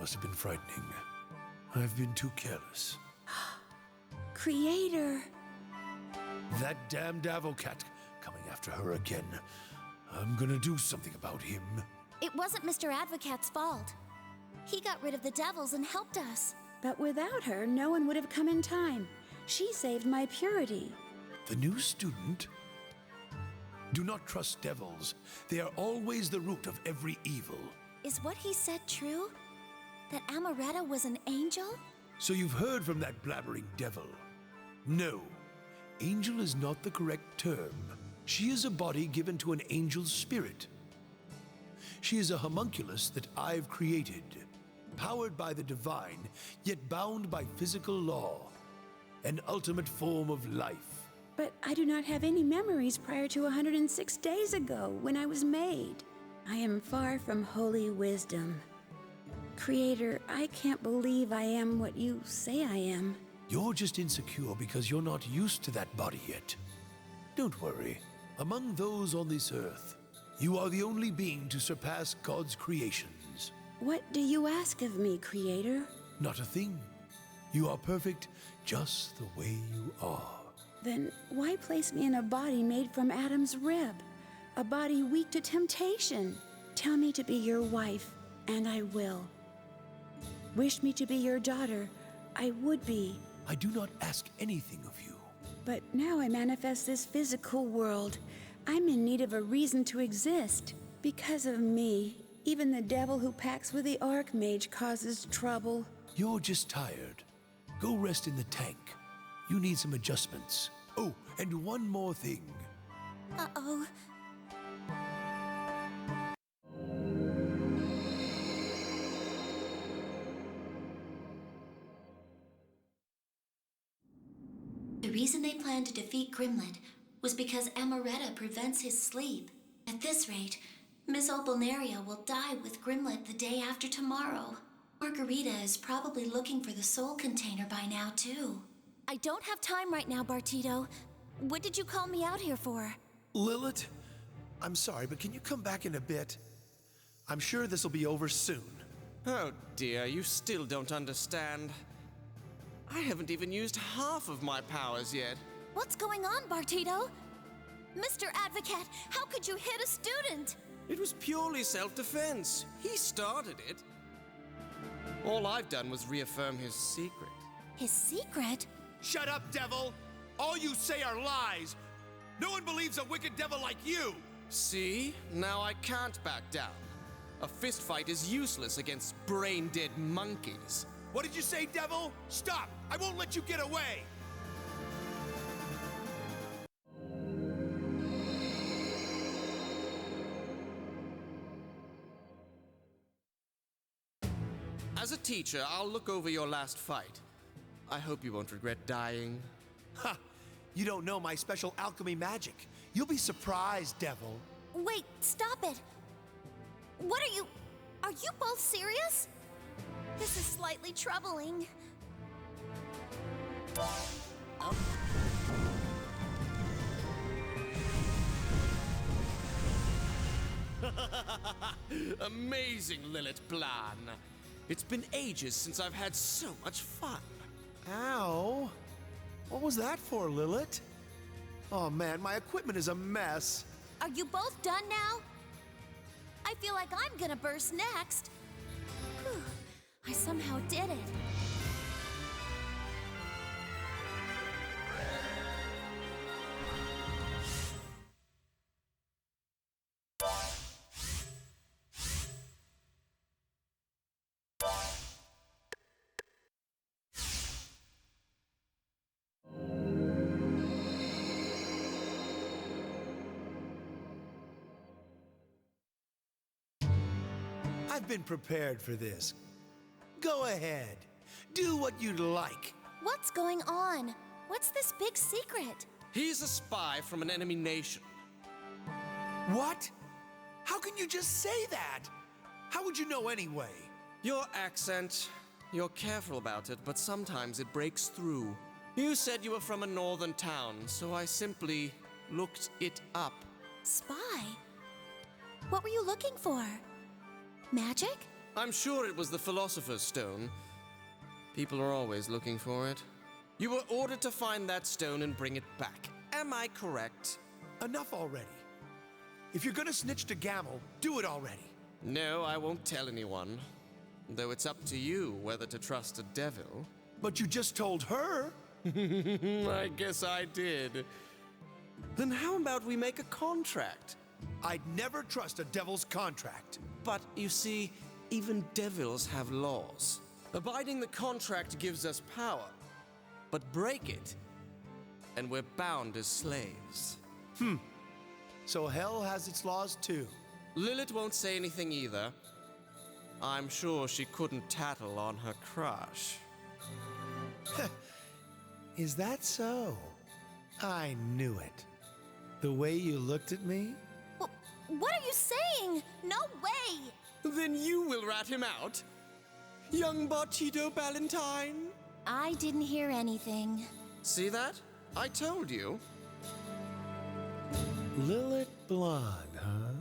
Must have been frightening. I've been too careless. Creator. That damned Avocat coming after her again. I'm gonna do something about him. It wasn't Mr. Advocat's fault. He got rid of the devils and helped us. But without her, no one would have come in time. She saved my purity. The new student? Do not trust devils. They are always the root of every evil. Is what he said true? That Amaretta was an angel? So you've heard from that blabbering devil? No. Angel is not the correct term. She is a body given to an angel's spirit. She is a homunculus that I've created, powered by the divine, yet bound by physical law. An ultimate form of life. But I do not have any memories prior to 106 days ago, when I was made. I am far from holy wisdom. Creator, I can't believe I am what you say I am. You're just insecure because you're not used to that body yet. Don't worry. Among those on this earth, you are the only being to surpass God's creations. What do you ask of me, Creator? Not a thing. You are perfect just the way you are. Then why place me in a body made from Adam's rib? A body weak to temptation? Tell me to be your wife, and I will. Wish me to be your daughter, I would be. I do not ask anything of you. But now I manifest this physical world. I'm in need of a reason to exist. Because of me, even the devil who packs with the Archmage causes trouble. You're just tired. Go rest in the tank. You need some adjustments. Oh, and one more thing. Uh-oh. The reason they planned to defeat Grimlet was because Amaretta prevents his sleep. At this rate, Miss Opalneria will die with Grimlet the day after tomorrow. Margarita is probably looking for the soul container by now, too. I don't have time right now, Bartito. What did you call me out here for? Lillet, I'm sorry, but can you come back in a bit? I'm sure this will be over soon. Oh dear, you still don't understand. I haven't even used half of my powers yet. What's going on, Bartito? Mr. Advocate, how could you hit a student? It was purely self-defense. He started it. All I've done was reaffirm his secret. His secret? Shut up, devil! All you say are lies! No one believes a wicked devil like you! See? Now I can't back down. A fistfight is useless against brain-dead monkeys. What did you say, devil? Stop! I won't let you get away! As a teacher, I'll look over your last fight. I hope you won't regret dying. Ha! You don't know my special alchemy magic. You'll be surprised, devil. Wait, stop it! What are you... Are you both serious? This is slightly troubling. Amazing, Lillet Blan. It's been ages since I've had so much fun. Ow! What was that for, Lillet? Oh man, my equipment is a mess. Are you both done now? I feel like I'm gonna burst next. Whew. I somehow did it. I've been prepared for this. Go ahead. Do what you'd like. What's going on? What's this big secret? He's a spy from an enemy nation. What? How can you just say that? How would you know anyway? Your accent. You're careful about it, but sometimes it breaks through. You said you were from a northern town, so I simply looked it up. Spy? What were you looking for? Magic? I'm sure it was the Philosopher's Stone. People are always looking for it. You were ordered to find that stone and bring it back. Am I correct? Enough already. If you're gonna snitch to Gamel, do it already. No, I won't tell anyone. Though it's up to you whether to trust a devil. But you just told her. I guess I did. Then how about we make a contract? I'd never trust a devil's contract. But you see, even devils have laws. Abiding the contract gives us power. But break it, and we're bound as slaves. So hell has its laws too. Lillet won't say anything either. I'm sure she couldn't tattle on her crush. Is that so? I knew it. The way you looked at me? What are you saying? No way! Then you will rat him out? Young Bartito Ballantyne? I didn't hear anything. See that? I told you. Lillet Blan, huh?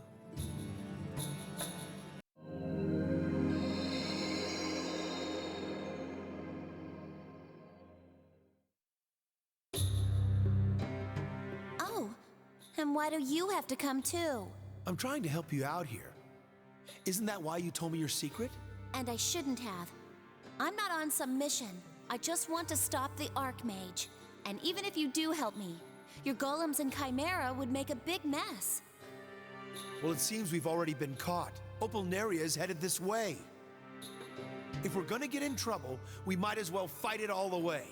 Oh, and why do you have to come too? I'm trying to help you out here. Isn't that why you told me your secret? And I shouldn't have. I'm not on some mission. I just want to stop the Archmage. And even if you do help me, your golems and Chimera would make a big mess. Well, it seems we've already been caught. Opalneria is headed this way. If we're gonna get in trouble, we might as well fight it all the way.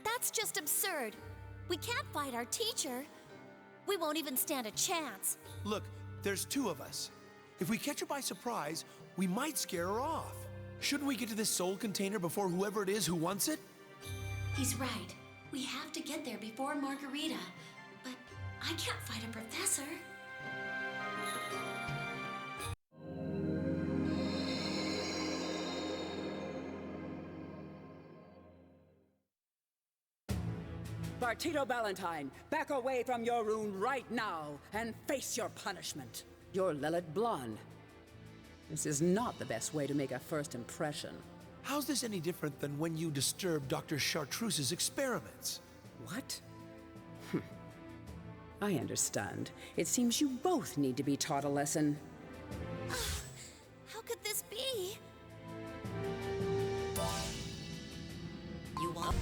That's just absurd. We can't fight our teacher. We won't even stand a chance. Look, there's two of us. If we catch her by surprise, we might scare her off. Shouldn't we get to this soul container before whoever it is who wants it? He's right. We have to get there before Margarita. But I can't fight a professor. Bartito Ballantyne, back away from your rune right now and face your punishment. You're Lillet Blan. This is not the best way to make a first impression. How's this any different than when you disturbed Dr. Chartreuse's experiments? What? I understand. It seems you both need to be taught a lesson. How could this be? You want?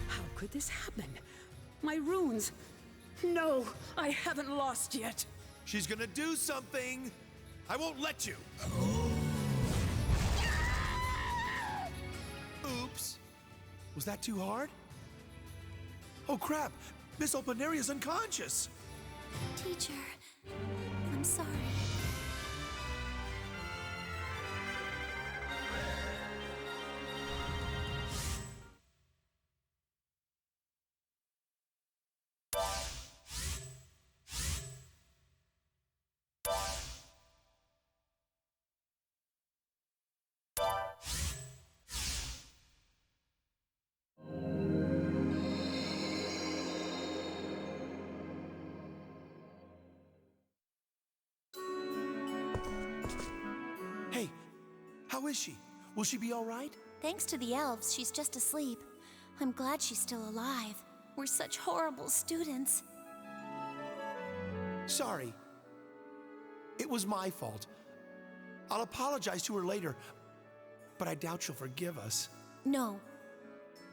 How could this happen? My runes. No, I haven't lost yet. She's gonna do something. I won't let you. Oops. Was that too hard? Oh crap! Miss Opalneria's unconscious. Teacher, I'm sorry. Hey, how is she? Will she be all right? Thanks to the elves, she's just asleep. I'm glad she's still alive. We're such horrible students. Sorry. It was my fault. I'll apologize to her later, but I doubt she'll forgive us. No.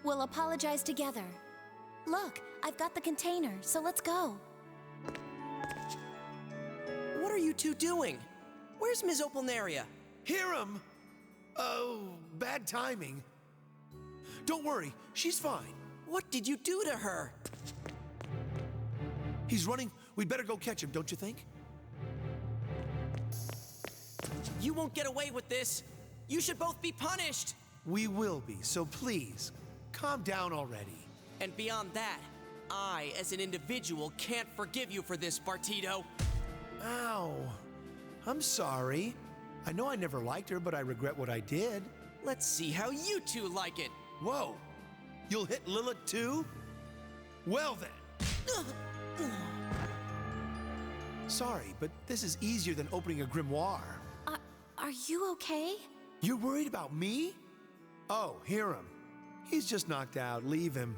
We'll apologize together. Look, I've got the container, so let's go. What are you two doing? Where's Ms. Opalneria? Hear him! Oh, bad timing. Don't worry, she's fine. What did you do to her? He's running. We'd better go catch him, don't you think? You won't get away with this. You should both be punished. We will be, so please, calm down already. And beyond that, I, as an individual, can't forgive you for this, Bartito. Ow. I'm sorry. I know I never liked her, but I regret what I did. Let's see how you two like it. Whoa. You'll hit Lillet too? Well then. Sorry, but this is easier than opening a grimoire. Are you okay? You're worried about me? Oh, hear him. He's just knocked out. Leave him.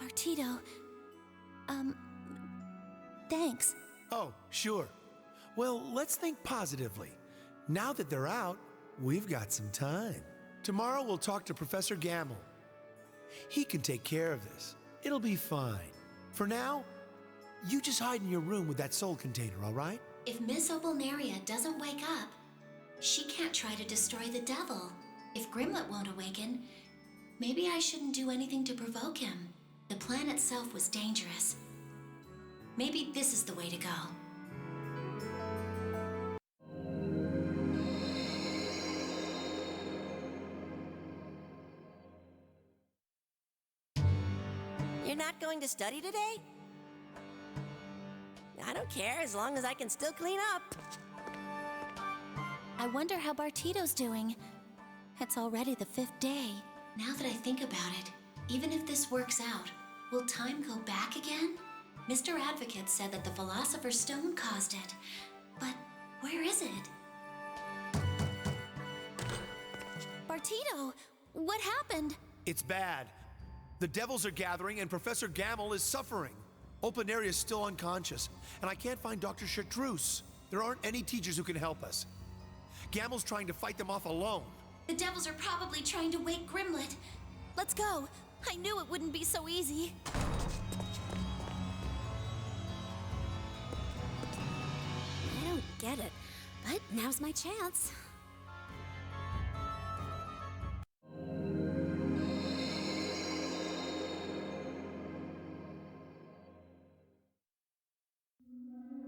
Bartito, thanks. Oh, sure. Well, let's think positively. Now that they're out, we've got some time. Tomorrow we'll talk to Professor Gamble. He can take care of this. It'll be fine. For now, you just hide in your room with that soul container, all right? If Miss Opalneria doesn't wake up, she can't try to destroy the devil. If Grimlet won't awaken, maybe I shouldn't do anything to provoke him. The plan itself was dangerous. Maybe this is the way to go. You're not going to study today? I don't care, as long as I can still clean up. I wonder how Bartito's doing. It's already the 5th day. Now that I think about it, even if this works out, will time go back again? Mr. Advocate said that the Philosopher's Stone caused it, but where is it? Bartito, what happened? It's bad. The devils are gathering and Professor Gamble is suffering. Opalneria is still unconscious, and I can't find Dr. Chartreuse. There aren't any teachers who can help us. Gamble's trying to fight them off alone. The devils are probably trying to wake Grimlet. Let's go. I knew it wouldn't be so easy. I don't get it, but now's my chance.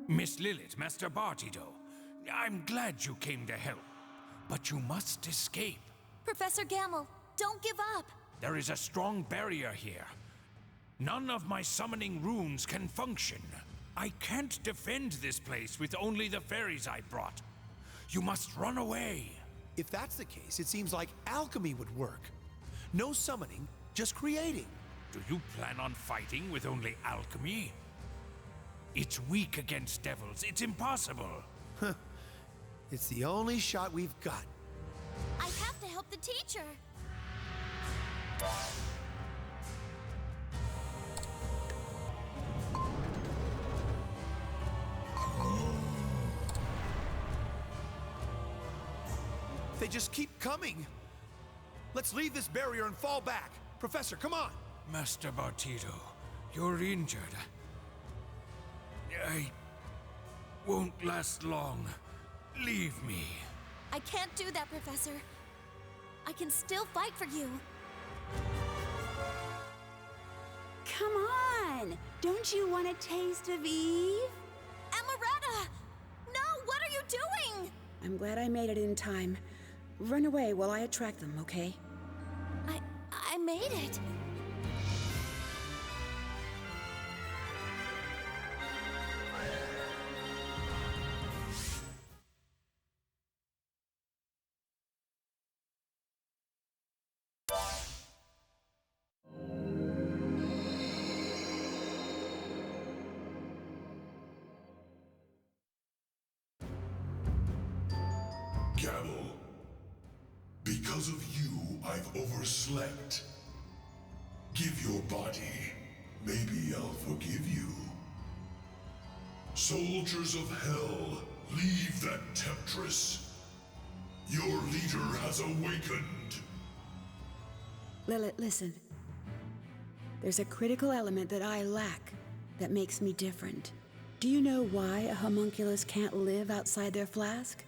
Miss Lillet, Master Bartito, I'm glad you came to help, but you must escape. Professor Gamble, don't give up. There is a strong barrier here. None of my summoning runes can function. I can't defend this place with only the fairies I brought. You must run away. If that's the case, it seems like alchemy would work. No summoning, just creating. Do you plan on fighting with only alchemy? It's weak against devils. It's impossible. It's the only shot we've got. I have to help the teacher. They just keep coming. Let's leave this barrier and fall back. Professor, come on. Master Bartito, you're injured. I won't last long. Leave me. I can't do that, Professor. I can still fight for you. Come on! Don't you want a taste of Eve? Amaretta! No, what are you doing? I'm glad I made it in time. Run away while I attract them, okay? I made it. Gamble, because of you, I've overslept. Give your body. Maybe I'll forgive you. Soldiers of Hell, leave that temptress. Your leader has awakened. Lillet, listen. There's a critical element that I lack that makes me different. Do you know why a homunculus can't live outside their flask?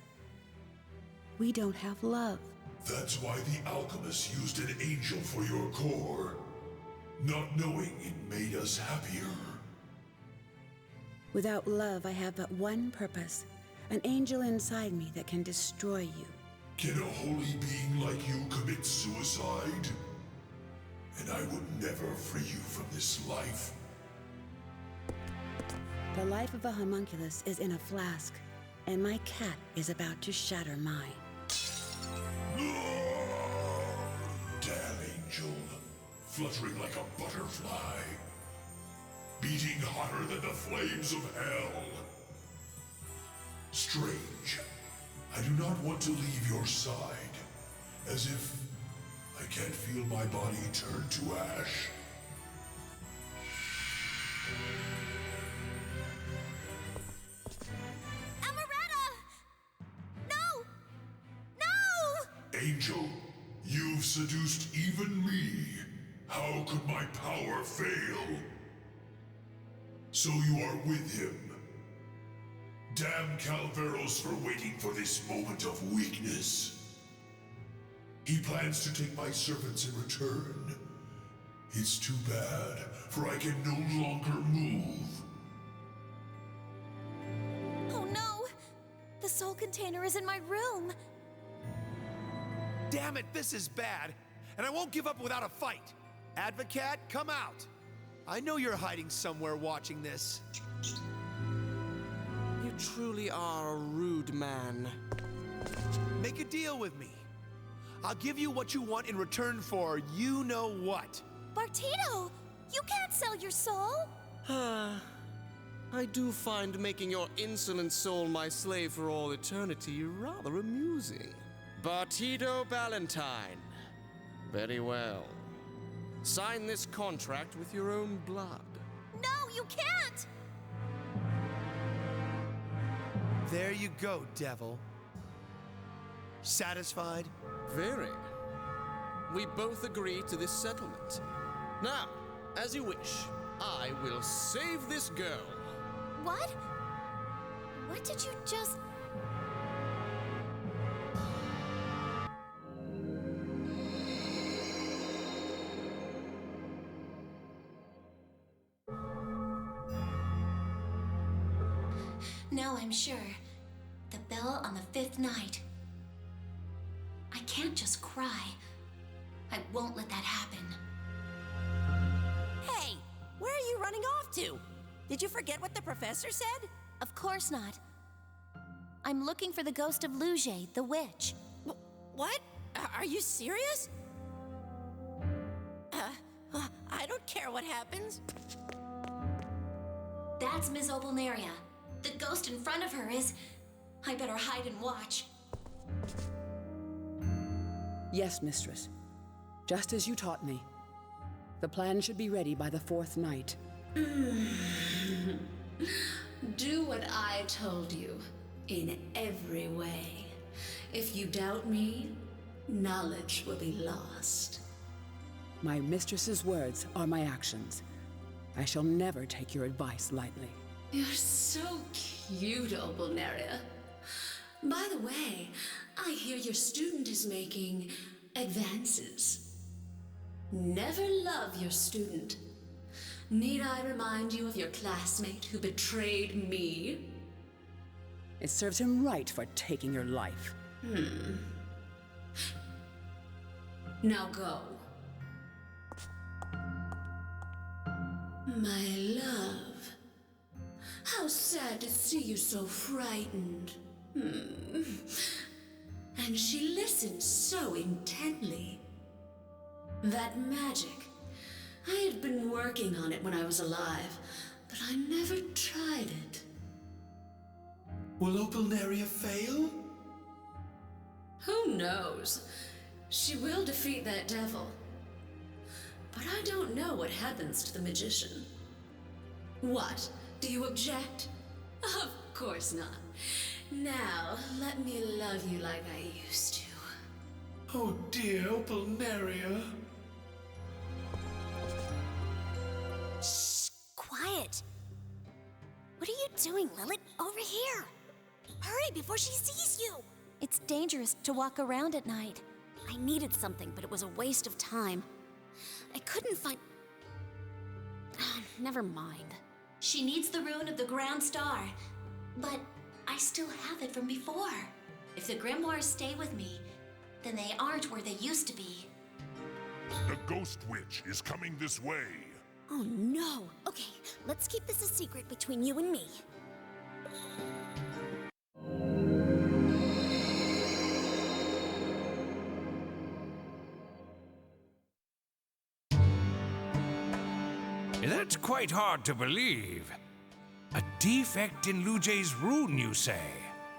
We don't have love. That's why the alchemist used an angel for your core. Not knowing it made us happier. Without love, I have but one purpose. An angel inside me that can destroy you. Can a holy being like you commit suicide? And I would never free you from this life. The life of a homunculus is in a flask, and my cat is about to shatter mine. Damn angel. fluttering like a butterfly, beating hotter than the flames of hell. Strange. I do not want to leave your side, as if I can't feel my body turn to ash. Angel, you've seduced even me. How could my power fail? So you are with him. Damn Calveros for waiting for this moment of weakness. He plans to take my servants in return. It's too bad, for I can no longer move. Oh no! The soul container is in my room. Damn it, this is bad, and I won't give up without a fight. Advocat, come out. I know you're hiding somewhere watching this. You truly are a rude man. Make a deal with me. I'll give you what you want in return for you know what. Bartito, you can't sell your soul. I do find making your insolent soul my slave for all eternity rather amusing. Bartito Ballantyne. Very well. Sign this contract with your own blood. No, you can't! There you go, devil. Satisfied? Very. We both agree to this settlement. Now, as you wish, I will save this girl. What? What did you just... Now I'm sure. The bell on the 5th night. I can't just cry. I won't let that happen. Hey, where are you running off to? Did you forget what the professor said? Of course not. I'm looking for the ghost of Lillet, the witch. What? Are you serious? I don't care what happens. That's Ms. Opalneria. The ghost in front of her is... I better hide and watch. Yes, mistress. Just as you taught me. The plan should be ready by the 4th night. Do what I told you, in every way. If you doubt me, knowledge will be lost. My mistress's words are my actions. I shall never take your advice lightly. You're so cute, Opalneria. By the way, I hear your student is making advances. Never love your student. Need I remind you of your classmate who betrayed me? It serves him right for taking your life. Now go. My love. How sad to see you so frightened. And she listened so intently. That magic. I had been working on it when I was alive, but I never tried it. Will Opalneria fail? Who knows? She will defeat that devil. But I don't know what happens to the magician. What? Do you object? Of course not. Now, let me love you like I used to. Oh dear, Opalneria. Shh! Quiet! What are you doing, Lillet? Over here! Hurry before she sees you! It's dangerous to walk around at night. I needed something, but it was a waste of time. I couldn't find... Never mind. She needs the rune of the Grand Star. But I still have it from before. If the Grimoires stay with me, then they aren't where they used to be. The Ghost Witch is coming this way. Oh no! Okay, let's keep this a secret between you and me. quite hard to believe. A defect in Lillet's rune, you say?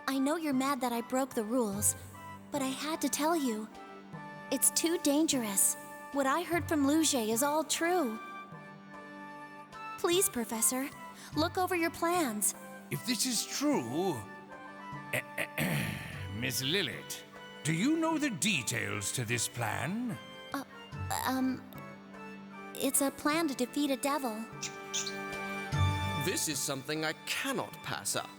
I know you're mad that I broke the rules, but I had to tell you. It's too dangerous. What I heard from Lillet is all true. Please, Professor, look over your plans. If this is true... Miss Lillet, do you know the details to this plan? It's a plan to defeat a devil. This is something I cannot pass up.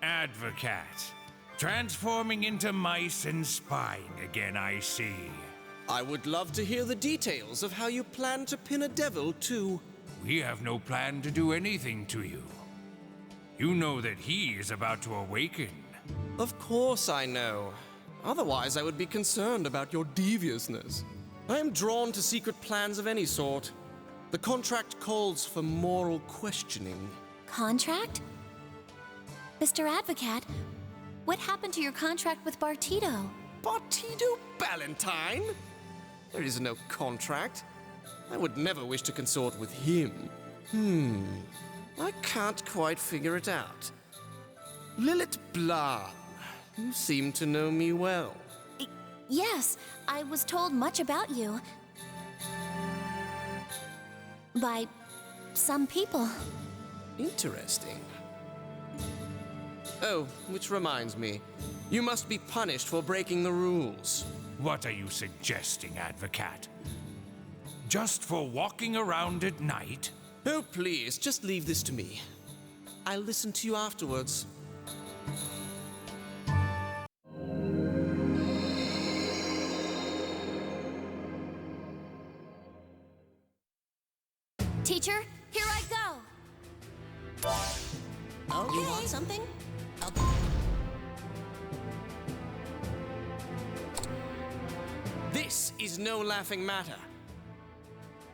Advocat. Transforming into mice and spying again, I see. I would love to hear the details of how you plan to pin a devil, too. We have no plan to do anything to you. You know that he is about to awaken. Of course I know. Otherwise, I would be concerned about your deviousness. I am drawn to secret plans of any sort. The contract calls for moral questioning. Contract? Mr. Advocat, what happened to your contract with Bartito? Bartito Ballantyne? There is no contract. I would never wish to consort with him. I can't quite figure it out. Lillet Blan, you seem to know me well. Yes, I was told much about you. By some people. Interesting. Oh, which reminds me. You must be punished for breaking the rules. What are you suggesting, Advocat? Just for walking around at night? Oh, please, just leave this to me. I'll listen to you afterwards. Teacher, here I go! Okay. You want something? Okay. This is no laughing matter.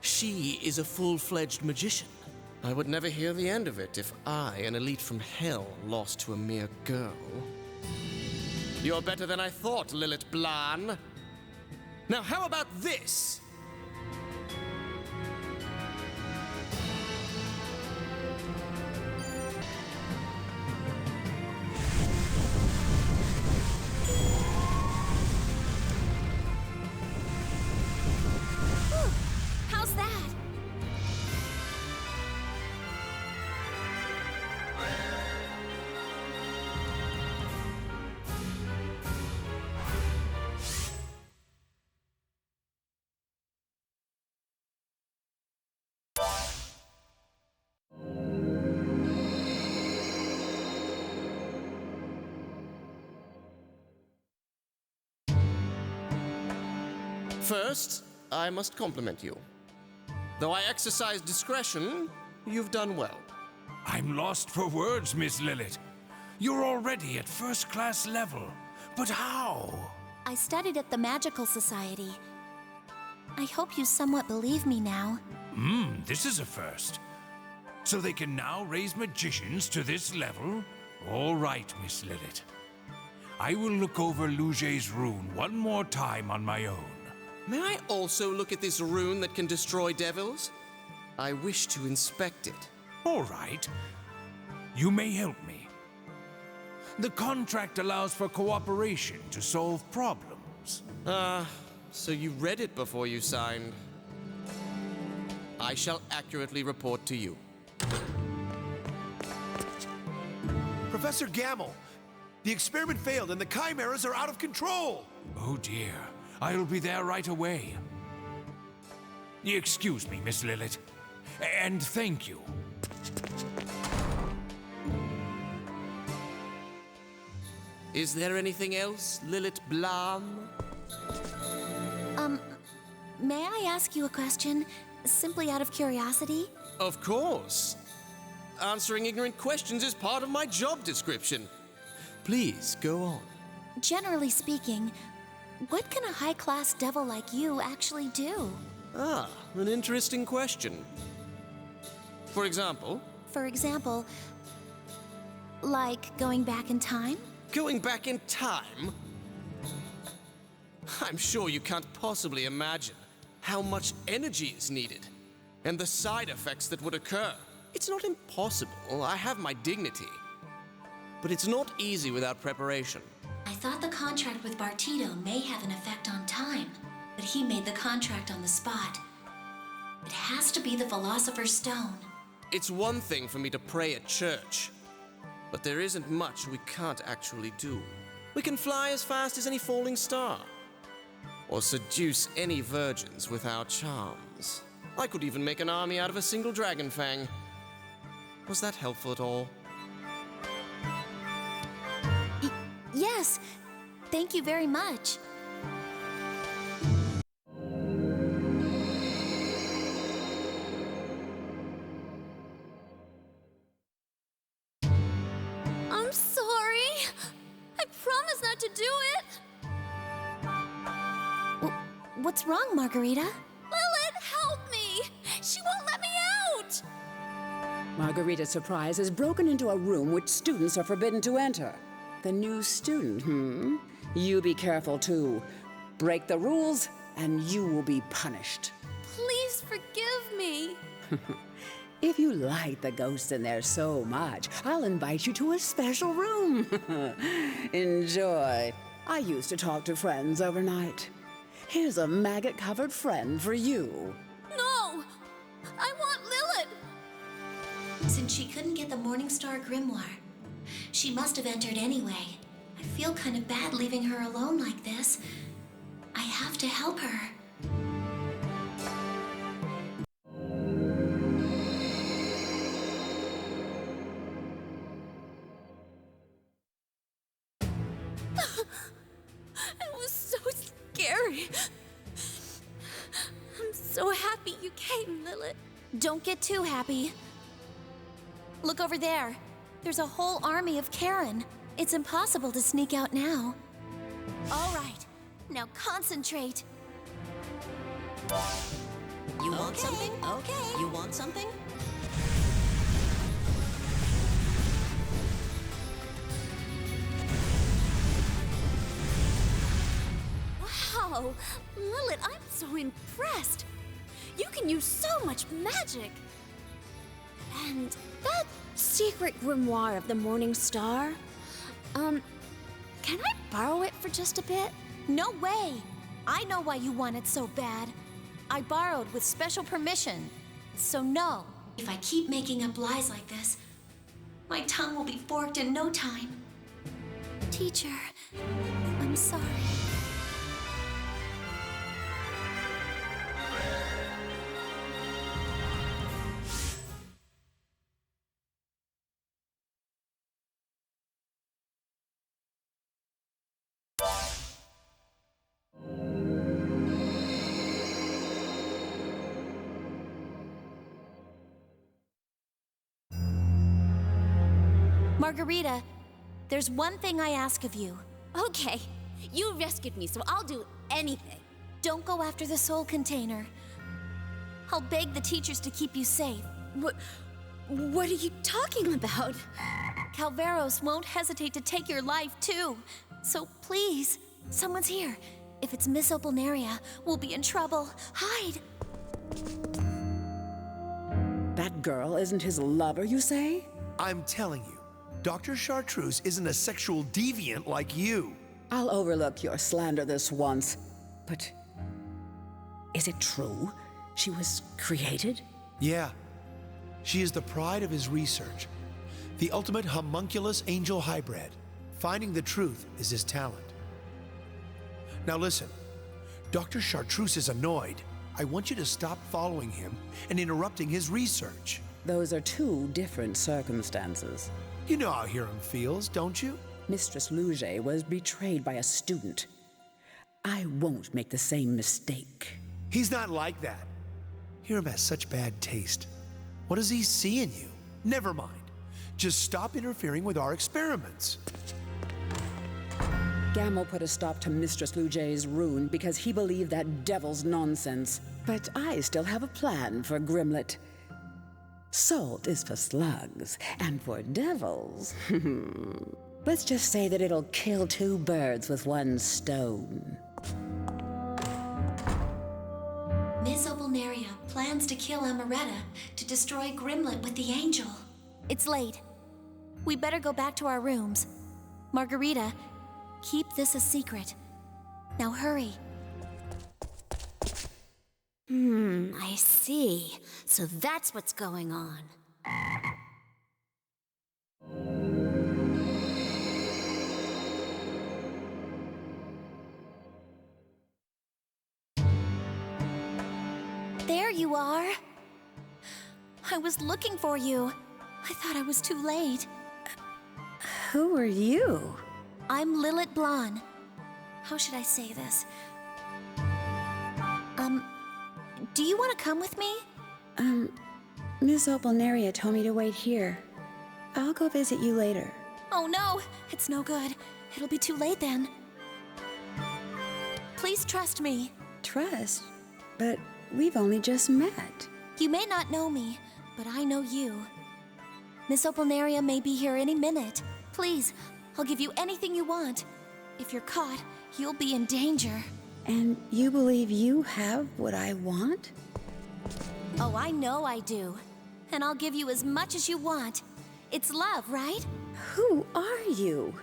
She is a full-fledged magician. I would never hear the end of it if I, an elite from hell, lost to a mere girl. You're better than I thought, Lillet Blan. Now, how about this? How's that? First, I must compliment you. Though I exercise discretion, you've done well. I'm lost for words, Miss Lillet. You're already at first-class level. But how? I studied at the Magical Society. I hope you somewhat believe me now. This is a first. So they can now raise magicians to this level? All right, Miss Lillet. I will look over Lillet's rune one more time on my own. May I also look at this rune that can destroy devils? I wish to inspect it. All right. You may help me. The contract allows for cooperation to solve problems. So you read it before you signed. I shall accurately report to you. Professor Gamble, the experiment failed and the chimeras are out of control! Oh dear. I'll be there right away. Excuse me, Miss Lillet. And thank you. Is there anything else, Lillet Blan? May I ask you a question, simply out of curiosity? Of course. Answering ignorant questions is part of my job description. Please, go on. Generally speaking, what can a high-class devil like you actually do? An interesting question. For example? For example, like going back in time? Going back in time? I'm sure you can't possibly imagine how much energy is needed. and the side effects that would occur. It's not impossible. I have my dignity. But it's not easy without preparation. I thought the contract with Bartito may have an effect on time, but he made the contract on the spot. It has to be the Philosopher's Stone. It's one thing for me to pray at church, but there isn't much we can't actually do. We can fly as fast as any falling star, or seduce any virgins with our charms. I could even make an army out of a single dragon fang. Was that helpful at all? Yes, thank you very much. I'm sorry. I promise not to do it. What's wrong, Margarita? Lillet, help me! She won't let me out! Margarita's surprise has broken into a room which students are forbidden to enter. The new student, You be careful too. Break the rules, and you will be punished. Please forgive me. If you like the ghosts in there so much, I'll invite you to a special room. Enjoy. I used to talk to friends overnight. Here's a maggot-covered friend for you. No! I want Lillet! Since she couldn't get the Morningstar Grimoire, she must have entered anyway. I feel kind of bad leaving her alone like this. I have to help her. It was so scary. I'm so happy you came, Lillet. Don't get too happy. Look over there. There's a whole army of Karen. It's impossible to sneak out now. All right, now concentrate. You want something? Okay. You want something? Wow! Lillet, I'm so impressed. You can use so much magic. And that secret grimoire of the Morning Star, can I borrow it for just a bit? No way! I know why you want it so bad. I borrowed with special permission, so no. If I keep making up lies like this, my tongue will be forked in no time. Teacher, I'm sorry. Margarita, there's one thing I ask of you. Okay, you rescued me, so I'll do anything. Don't go after the soul container. I'll beg the teachers to keep you safe. What are you talking about? Calveros won't hesitate to take your life, too. So please, someone's here. If it's Miss Opalneria, we'll be in trouble. Hide! That girl isn't his lover, you say? I'm telling you, Dr. Chartreuse isn't a sexual deviant like you. I'll overlook your slander this once, but is it true? She was created? Yeah. She is the pride of his research. The ultimate homunculus angel hybrid. Finding the truth is his talent. Now listen, Dr. Chartreuse is annoyed. I want you to stop following him and interrupting his research. Those are two different circumstances. You know how Hiram feels, don't you? Mistress Lillet was betrayed by a student. I won't make the same mistake. He's not like that. Hiram has such bad taste. What does he see in you? Never mind. Just stop interfering with our experiments. Gamel put a stop to Mistress Lillet's rune because he believed that devil's nonsense. But I still have a plan for Grimlet. Salt is for slugs, and for devils, let's just say that it'll kill two birds with one stone. Miss Opalneria Neria plans to kill Amaretta to destroy Grimlet with the angel. It's late. We better go back to our rooms. Margarita, keep this a secret. Now hurry. I see. So that's what's going on. There you are. I was looking for you. I thought I was too late. Who are you? I'm Lillet Blan. How should I say this? Do you want to come with me? Miss Opalneria told me to wait here. I'll go visit you later. Oh no, it's no good. It'll be too late then. Please trust me. Trust? But we've only just met. You may not know me, but I know you. Miss Opalneria may be here any minute. Please, I'll give you anything you want. If you're caught, you'll be in danger. And you believe you have what I want? Oh, I know I do. And I'll give you as much as you want. It's love, right? Who are you?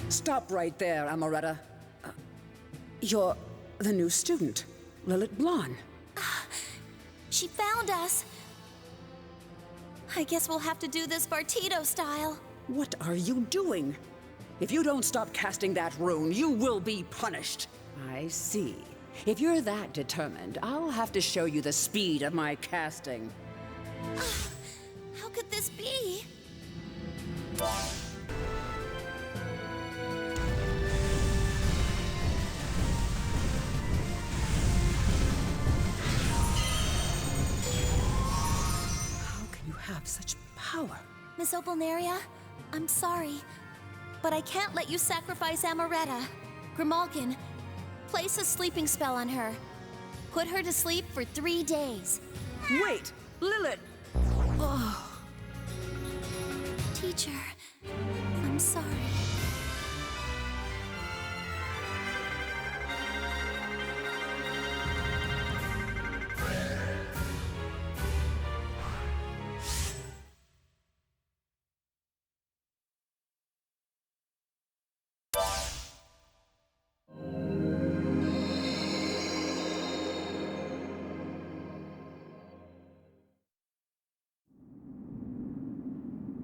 Stop right there, Amaretta. You're the new student, Lillet Blan. She found us. I guess we'll have to do this Bartido style. What are you doing? If you don't stop casting that rune, you will be punished. I see. If you're that determined, I'll have to show you the speed of my casting. How could this be? Have such power. Miss Opalneria, I'm sorry, but I can't let you sacrifice Amaretta. Grimalkin, place a sleeping spell on her. Put her to sleep for 3 days. Wait, Lillet! Oh. Teacher, I'm sorry.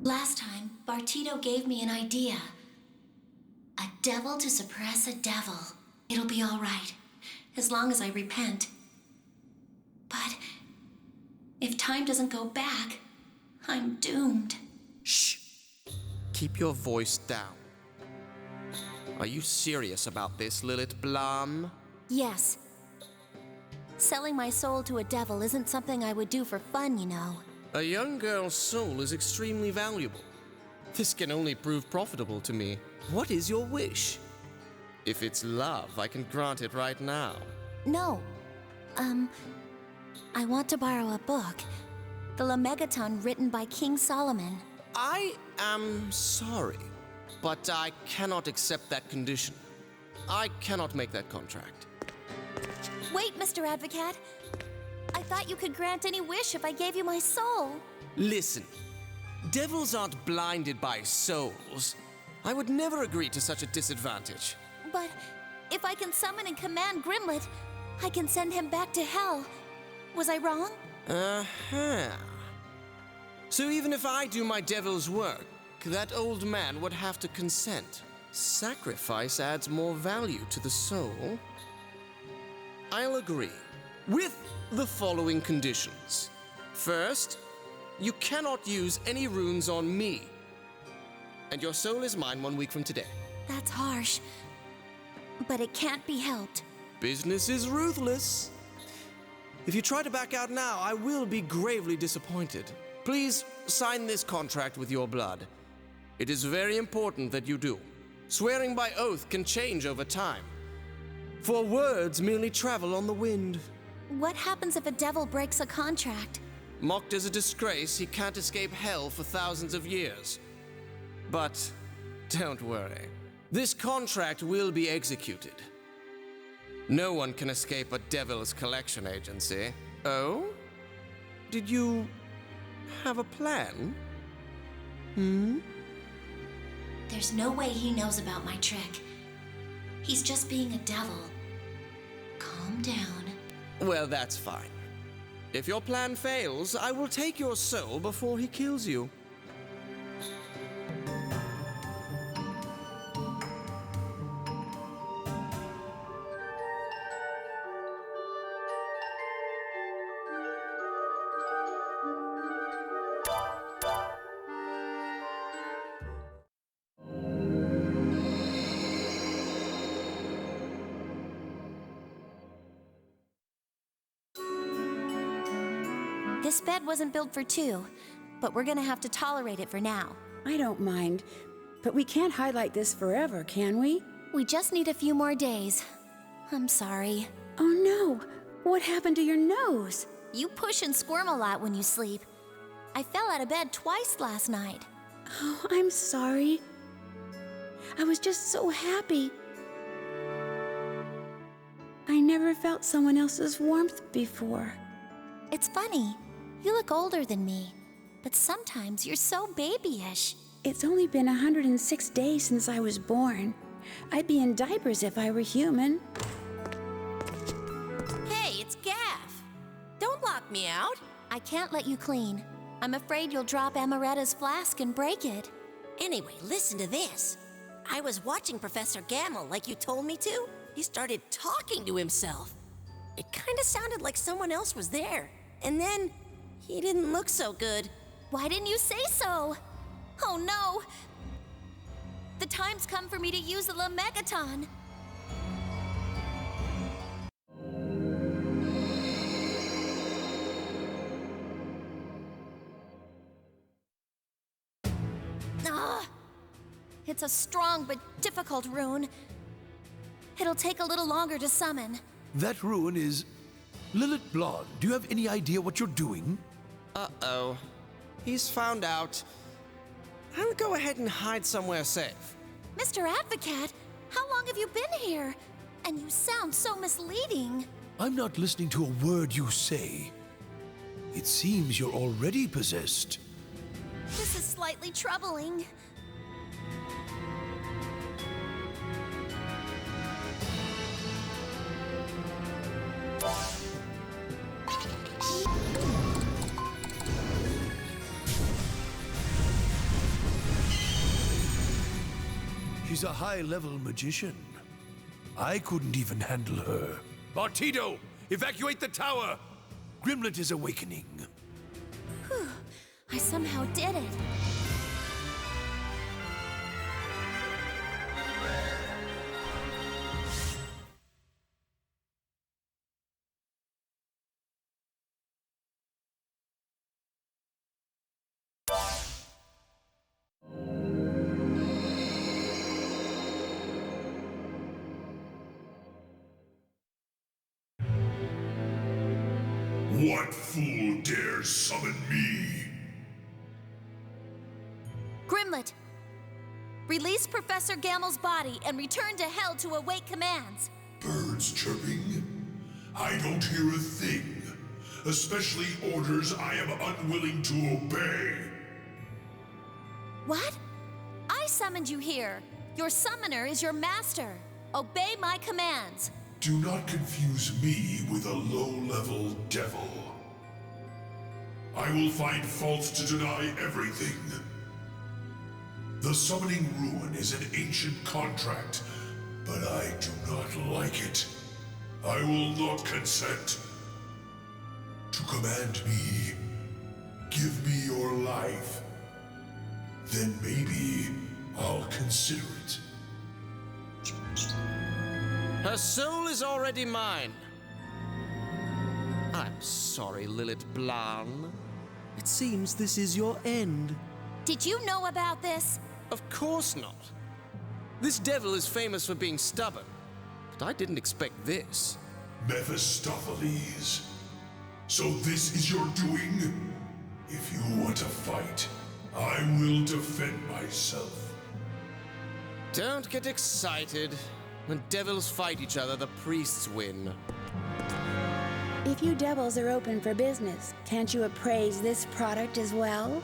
Last time, Bartido gave me an idea. A devil to suppress a devil. It'll be all right, as long as I repent. But if time doesn't go back, I'm doomed. Shh! Keep your voice down. Are you serious about this, Lillet Blan? Yes. Selling my soul to a devil isn't something I would do for fun, you know. A young girl's soul is extremely valuable. This can only prove profitable to me. What is your wish? If it's love, I can grant it right now. No. I want to borrow a book. The Lemegeton written by King Solomon. I am sorry, but I cannot accept that condition. I cannot make that contract. Wait, Mr. Advocate. I thought you could grant any wish if I gave you my soul. Listen, devils aren't blinded by souls. I would never agree to such a disadvantage. But if I can summon and command Grimlet, I can send him back to hell. Was I wrong? Uh-huh. So even if I do my devil's work, that old man would have to consent. Sacrifice adds more value to the soul. I'll agree, with the following conditions. First, you cannot use any runes on me. And your soul is mine 1 week from today. That's harsh. But it can't be helped. Business is ruthless. If you try to back out now, I will be gravely disappointed. Please sign this contract with your blood. It is very important that you do. Swearing by oath can change over time. For words merely travel on the wind. What happens if a devil breaks a contract? Mocked as a disgrace, he can't escape hell for thousands of years. But don't worry. This contract will be executed. No one can escape a devil's collection agency. Oh? Did you have a plan? There's no way he knows about my trick. He's just being a devil. Calm down. Well, that's fine. If your plan fails, I will take your soul before he kills you. This bed wasn't built for two, but we're gonna have to tolerate it for now. I don't mind, but we can't hide like this forever, can we? We just need a few more days. I'm sorry. Oh no! What happened to your nose? You push and squirm a lot when you sleep. I fell out of bed twice last night. Oh, I'm sorry. I was just so happy. I never felt someone else's warmth before. It's funny. You look older than me, but sometimes you're so babyish. It's only been 106 days since I was born. I'd be in diapers if I were human. Hey, it's Gaff. Don't lock me out. I can't let you clean. I'm afraid you'll drop Amaretta's flask and break it. Anyway, listen to this. I was watching Professor Gamble like you told me to. He started talking to himself. It kind of sounded like someone else was there. And then, he didn't look so good. Why didn't you say so? Oh no! The time's come for me to use the Megaton. It's a strong but difficult rune. It'll take a little longer to summon. That rune is Lillet Blan. Do you have any idea what you're doing? Uh-oh. He's found out. I'll go ahead and hide somewhere safe. Mr. Advocat, how long have you been here? And you sound so misleading. I'm not listening to a word you say. It seems you're already possessed. This is slightly troubling. She's a high-level magician. I couldn't even handle her. Bartido, evacuate the tower! Grimlet is awakening. Whew. I somehow did it. What fool dares summon me? Grimlet, release Professor Gamble's body and return to Hell to await commands. Birds chirping? I don't hear a thing. Especially orders I am unwilling to obey. What? I summoned you here. Your summoner is your master. Obey my commands. Do not confuse me with a low-level devil. I will find fault to deny everything. The summoning rune is an ancient contract, but I do not like it. I will not consent. To command me, give me your life. Then maybe I'll consider it. Her soul is already mine. I'm sorry, Lillet Blan. It seems this is your end. Did you know about this? Of course not. This devil is famous for being stubborn, but I didn't expect this. Mephistopheles. So this is your doing? If you want to fight, I will defend myself. Don't get excited. When devils fight each other, the priests win. If you devils are open for business, can't you appraise this product as well?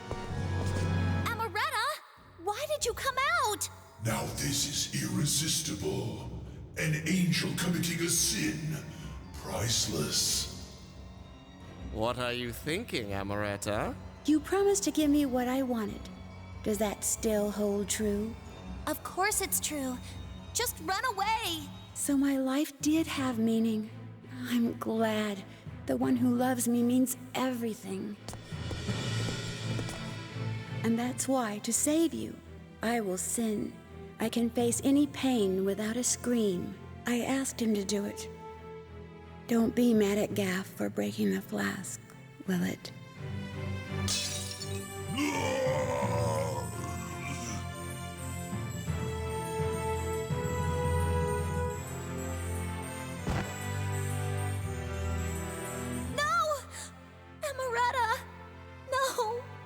Amaretta, why did you come out? Now this is irresistible. An angel committing a sin. Priceless. What are you thinking, Amaretta? You promised to give me what I wanted. Does that still hold true? Of course it's true. Just run away. So my life did have meaning. I'm glad. The one who loves me means everything. And that's why, to save you, I will sin. I can face any pain without a scream. I asked him to do it. Don't be mad at Gaff for breaking the flask, Lillet.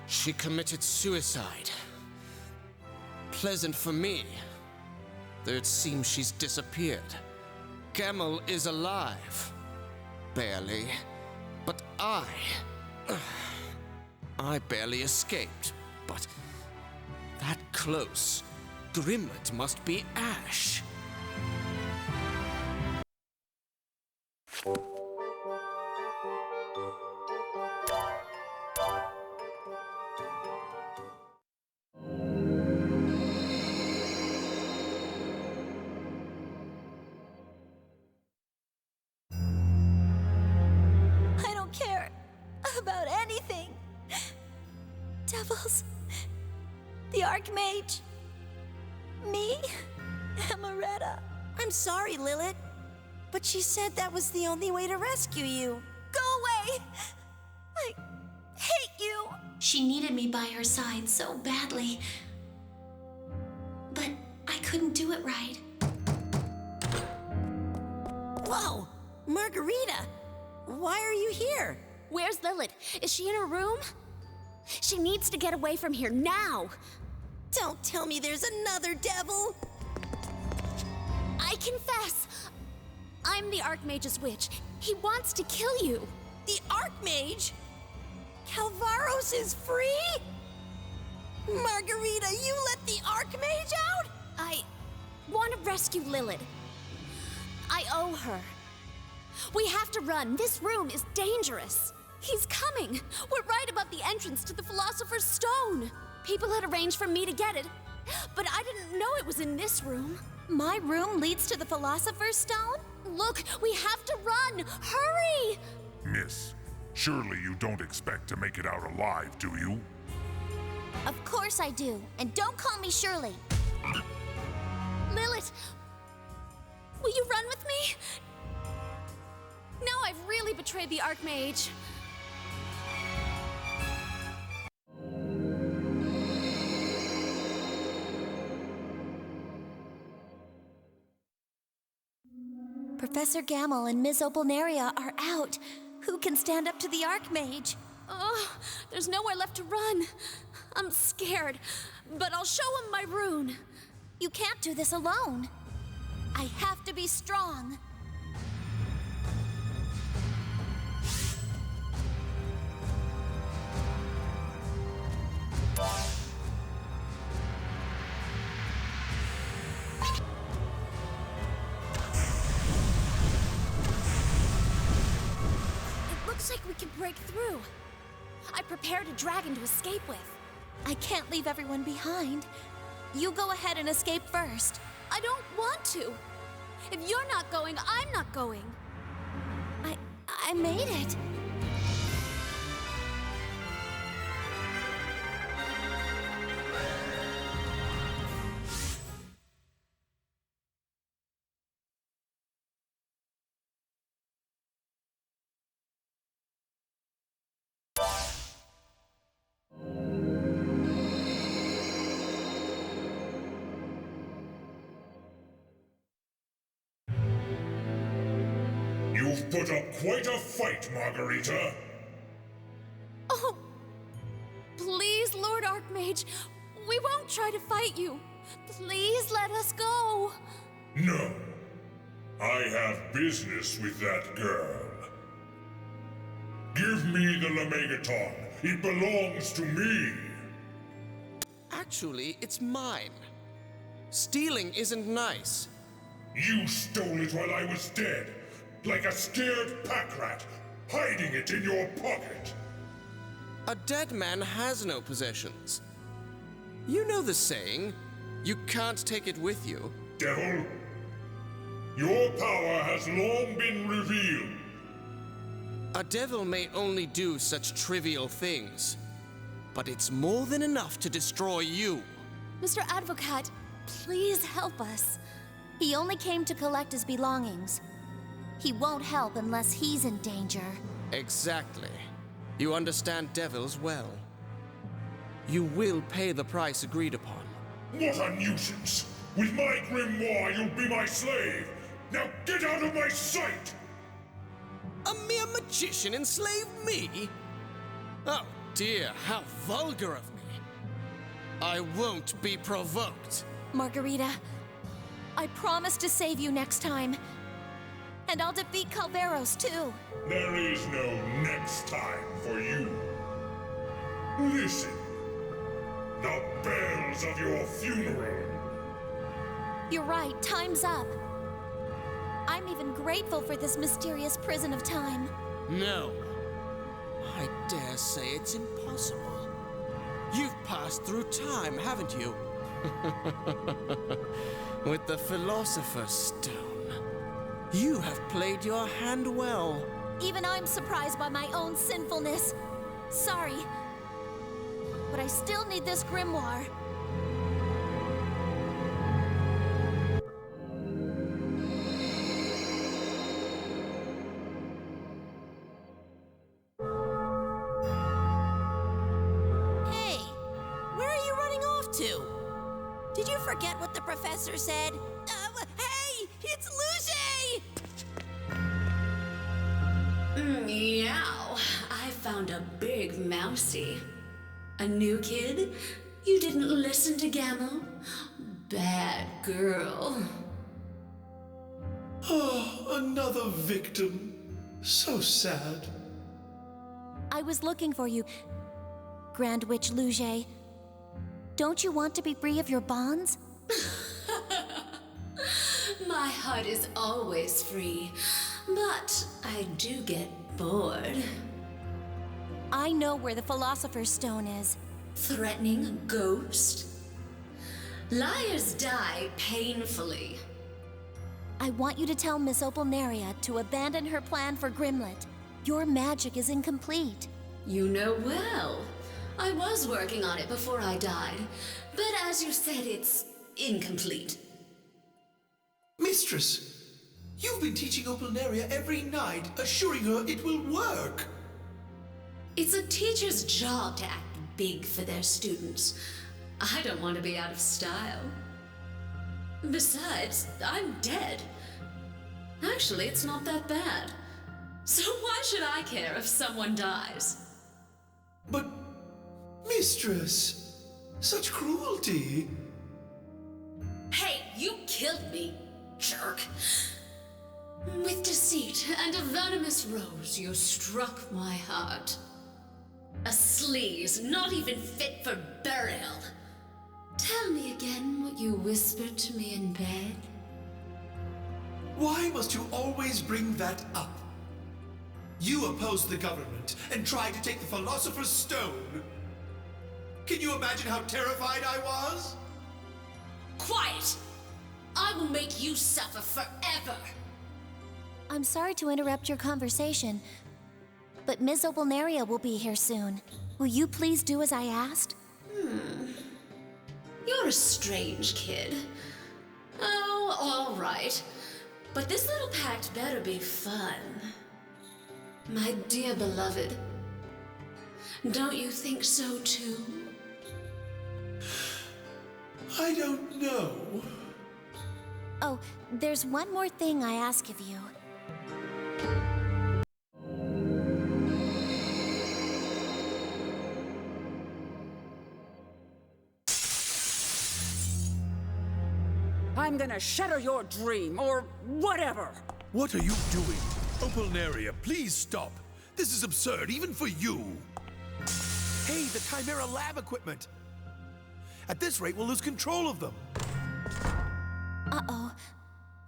She committed suicide. Pleasant for me. Though it seems she's disappeared. Gamel is alive. Barely. But I barely escaped. But that close. Grimlet must be Ash. Devils. The Archmage. Me. Amaretta. I'm sorry, Lillet, but she said that was the only way to rescue you. Go away! I hate you! She needed me by her side so badly. But I couldn't do it right. Whoa! Margarita! Why are you here? Where's Lillet? Is she in her room? She needs to get away from here now! Don't tell me there's another devil! I confess! I'm the Archmage's witch. He wants to kill you. The Archmage? Calvaros is free? Margarita, you let the Archmage out? I want to rescue Lillet. I owe her. We have to run. This room is dangerous. He's coming. We're right above the entrance to the Philosopher's Stone. People had arranged for me to get it, but I didn't know it was in this room. My room leads to the Philosopher's Stone? Look, we have to run! Hurry! Miss, surely you don't expect to make it out alive, do you? Of course I do. And don't call me Shirley. Lillet, will you run with me? Now I've really betrayed the Archmage. Professor Gamel and Ms. Opalneria are out. Who can stand up to the Archmage? Oh, there's nowhere left to run. I'm scared, but I'll show him my rune. You can't do this alone. I have to be strong. Looks like we can break through. I prepared a dragon to escape with. I can't leave everyone behind. You go ahead and escape first. I don't want to. If you're not going, I'm not going. I made it. You've put up quite a fight, Margarita. Oh, Lord Archmage. We won't try to fight you. Please let us go. No. I have business with that girl. Give me the Lemegaton. It belongs to me. Actually, it's mine. Stealing isn't nice. You stole it while I was dead, like a scared pack rat, hiding it in your pocket. A dead man has no possessions. You know the saying, you can't take it with you. Devil, your power has long been revealed. A devil may only do such trivial things, but it's more than enough to destroy you. Mr. Advocat, please help us. He only came to collect his belongings. He won't help unless he's in danger. Exactly. You understand devils well. You will pay the price agreed upon. What a nuisance! With my grimoire, you'll be my slave! Now get out of my sight! A mere magician enslaved me? Oh dear, how vulgar of me. I won't be provoked. Margarita, I promise to save you next time. And I'll defeat Calveros too. There is no next time for you. Listen. The bells of your funeral. You're right, time's up. I'm even grateful for this mysterious prison of time. No. I dare say it's impossible. You've passed through time, haven't you? With the Philosopher's Stone. You have played your hand well. Even I'm surprised by my own sinfulness. Sorry. But I still need this grimoire. Hey, where are you running off to? Did you forget what the professor said? Hey, it's Lucy! Meow. I found a big mousey. A new kid? You didn't listen to Gamma? Bad girl. Oh, another victim. So sad. I was looking for you, Grand Witch Luget. Don't you want to be free of your bonds? My heart is always free, but I do get bored. I know where the Philosopher's Stone is. Threatening a ghost? Liars die painfully. I want you to tell Miss Opalneria to abandon her plan for Grimlet. Your magic is incomplete. You know well. I was working on it before I died, but as you said, it's incomplete. Mistress, you've been teaching Opalneria every night, assuring her it will work. It's a teacher's job to act big for their students. I don't want to be out of style. Besides, I'm dead. Actually, it's not that bad. So why should I care if someone dies? But, Mistress, such cruelty. Hey, you killed me, jerk. With deceit and a venomous rose, you struck my heart. A sleaze not even fit for burial. Tell me again what you whispered to me in bed. Why must you always bring that up? You opposed the government and tried to take the Philosopher's Stone. Can you imagine how terrified I was? Quiet! I will make you suffer forever! I'm sorry to interrupt your conversation, but Miss Opalneria will be here soon. Will you please do as I asked? You're a strange kid. Oh, all right. But this little pact better be fun. My dear beloved, don't you think so too? I don't know. Oh, there's one more thing I ask of you. I'm gonna shatter your dream, or whatever. What are you doing? Opalnaria, please stop. This is absurd, even for you. Hey, the Chimera lab equipment. At this rate, we'll lose control of them. Uh-oh.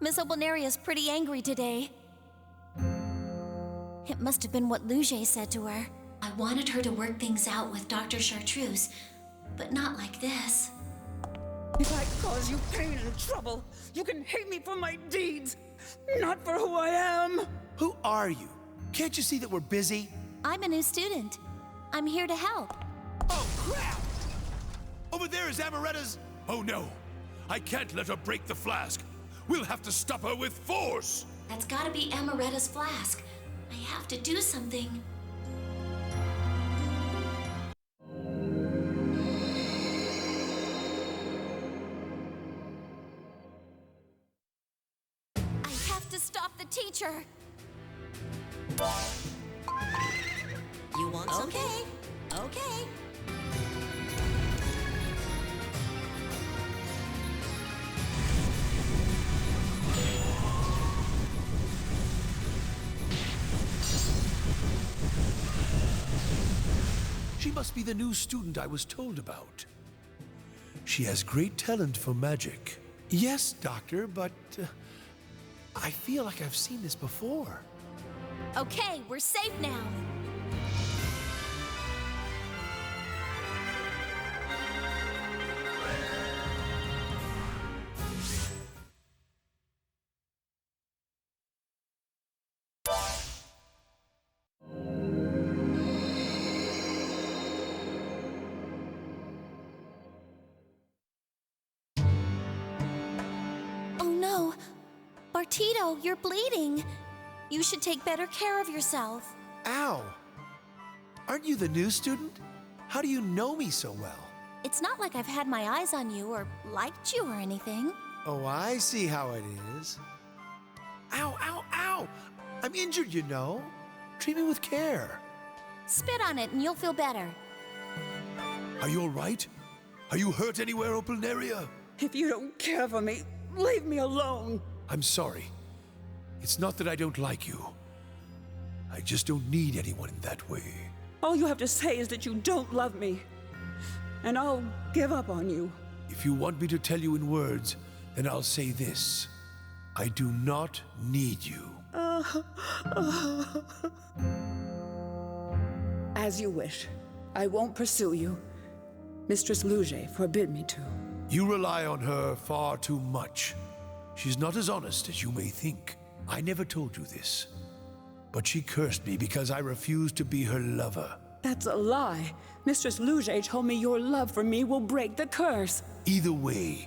Miss Opalnaria's pretty angry today. It must have been what Lillet said to her. I wanted her to work things out with Dr. Chartreuse, but not like this. If I cause you pain and trouble, you can hate me for my deeds, not for who I am. Who are you? Can't you see that we're busy? I'm a new student. I'm here to help. Oh, crap! Over there is Amaretta's... Oh, no. I can't let her break the flask. We'll have to stop her with force. That's gotta be Amaretta's flask. I have to do something. I have to stop the teacher. You want something? Okay. She must be the new student I was told about. She has great talent for magic. Yes, Doctor, but I feel like I've seen this before. Okay, we're safe now. Oh no! Bartito, you're bleeding. You should take better care of yourself. Ow! Aren't you the new student? How do you know me so well? It's not like I've had my eyes on you or liked you or anything. Oh, I see how it is. Ow, ow, ow! I'm injured, you know. Treat me with care. Spit on it and you'll feel better. Are you all right? Are you hurt anywhere, Opalnaria? If you don't care for me, leave me alone. I'm sorry. It's not that I don't like you. I just don't need anyone in that way. All you have to say is that you don't love me. And I'll give up on you. If you want me to tell you in words, then I'll say this. I do not need you. As you wish. I won't pursue you. Mistress Lillet forbid me to. You rely on her far too much. She's not as honest as you may think. I never told you this, but she cursed me because I refused to be her lover. That's a lie. Mistress Lillet told me your love for me will break the curse. Either way,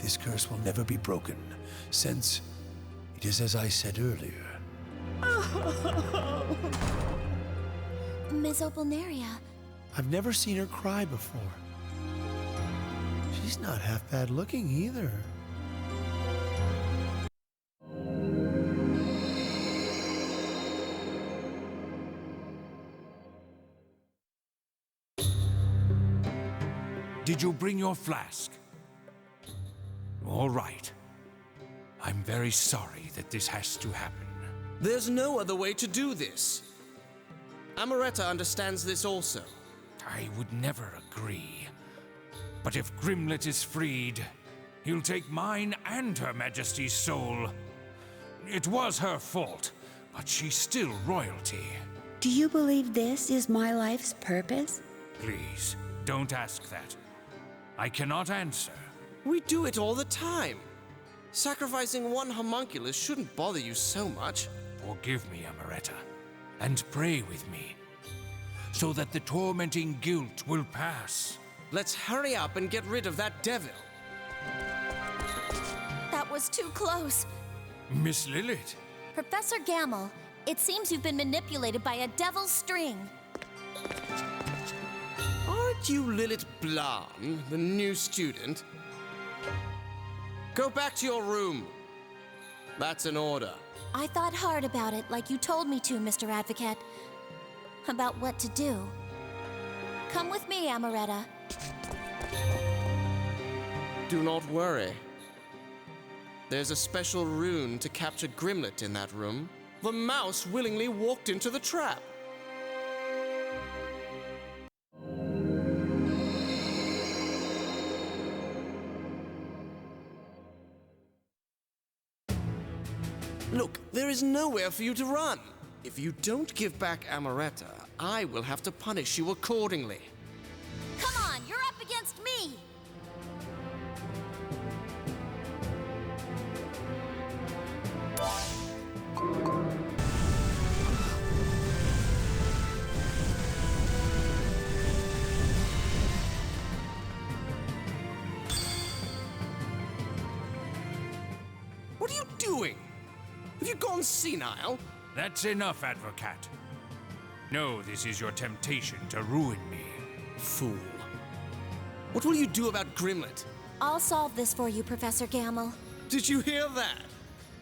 this curse will never be broken, since it is as I said earlier. Miss Opalnaria. I've never seen her cry before. She's not half bad looking either. Did you bring your flask? All right. I'm very sorry that this has to happen. There's no other way to do this. Amaretta understands this also. I would never agree. But if Grimlet is freed, he'll take mine and Her Majesty's soul. It was her fault, but she's still royalty. Do you believe this is my life's purpose? Please, don't ask that. I cannot answer. We do it all the time. Sacrificing one homunculus shouldn't bother you so much. Forgive me, Amaretta, and pray with me, so that the tormenting guilt will pass. Let's hurry up and get rid of that devil. That was too close. Miss Lillet. Professor Gamble, it seems you've been manipulated by a devil's string. Aren't you Lillet Blan, the new student? Go back to your room. That's an order. I thought hard about it, like you told me to, Mr. Advocate. About what to do. Come with me, Amaretta. Do not worry. There's a special rune to capture Grimlet in that room. The mouse willingly walked into the trap. Look, there is nowhere for you to run. If you don't give back Amaretta, I will have to punish you accordingly. Come on, you're up against me! What are you doing? Have you gone senile? That's enough, Advocat. No, this is your temptation to ruin me. Fool. What will you do about Grimlet? I'll solve this for you, Professor Gamble. Did you hear that?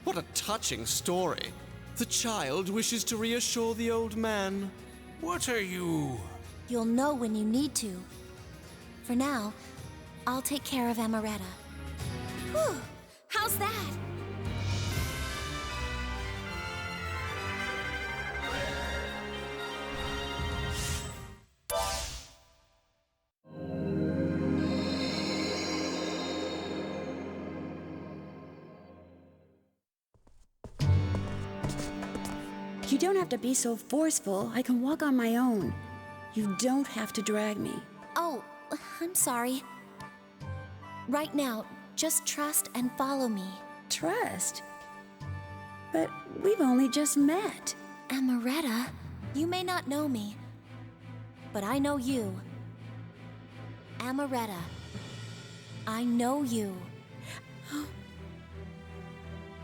What a touching story. The child wishes to reassure the old man. What are you... You'll know when you need to. For now, I'll take care of Amaretta. Whew! How's that? You don't have to be so forceful. I can walk on my own. You don't have to drag me. Oh, I'm sorry. Right now, just trust and follow me. Trust? But we've only just met. Amaretta, you may not know me, but I know you. Amaretta, I know you.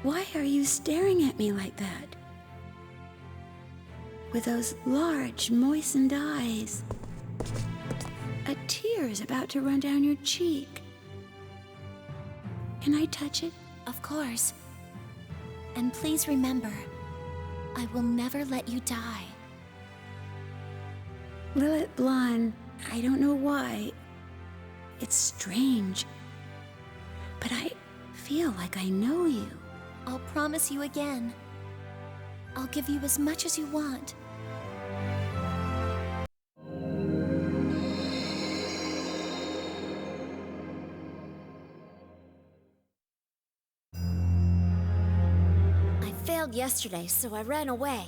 Why are you staring at me like that? With those large, moistened eyes. A tear is about to run down your cheek. Can I touch it? Of course. And please remember, I will never let you die. Lillet Blan, I don't know why. It's strange. But I feel like I know you. I'll promise you again. I'll give you as much as you want. I failed yesterday, so I ran away.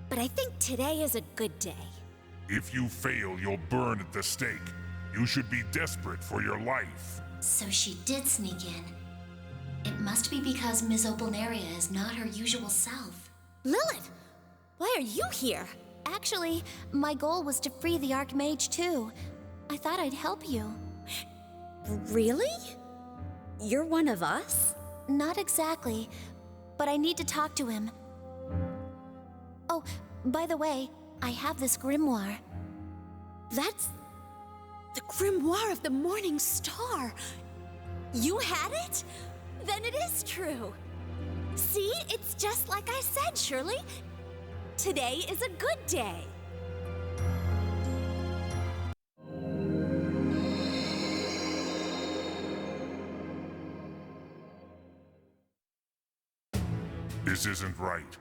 But I think today is a good day. If you fail, you'll burn at the stake. You should be desperate for your life. So she did sneak in. It must be because Ms. Opalnaria is not her usual self. Lilith! Why are you here? Actually, my goal was to free the Archmage too. I thought I'd help you. Really? You're one of us? Not exactly, but I need to talk to him. Oh, by the way, I have this grimoire. That's the grimoire of the Morning Star. You had it? Then it is true. See, it's just like I said, Shirley. Today is a good day. This isn't right.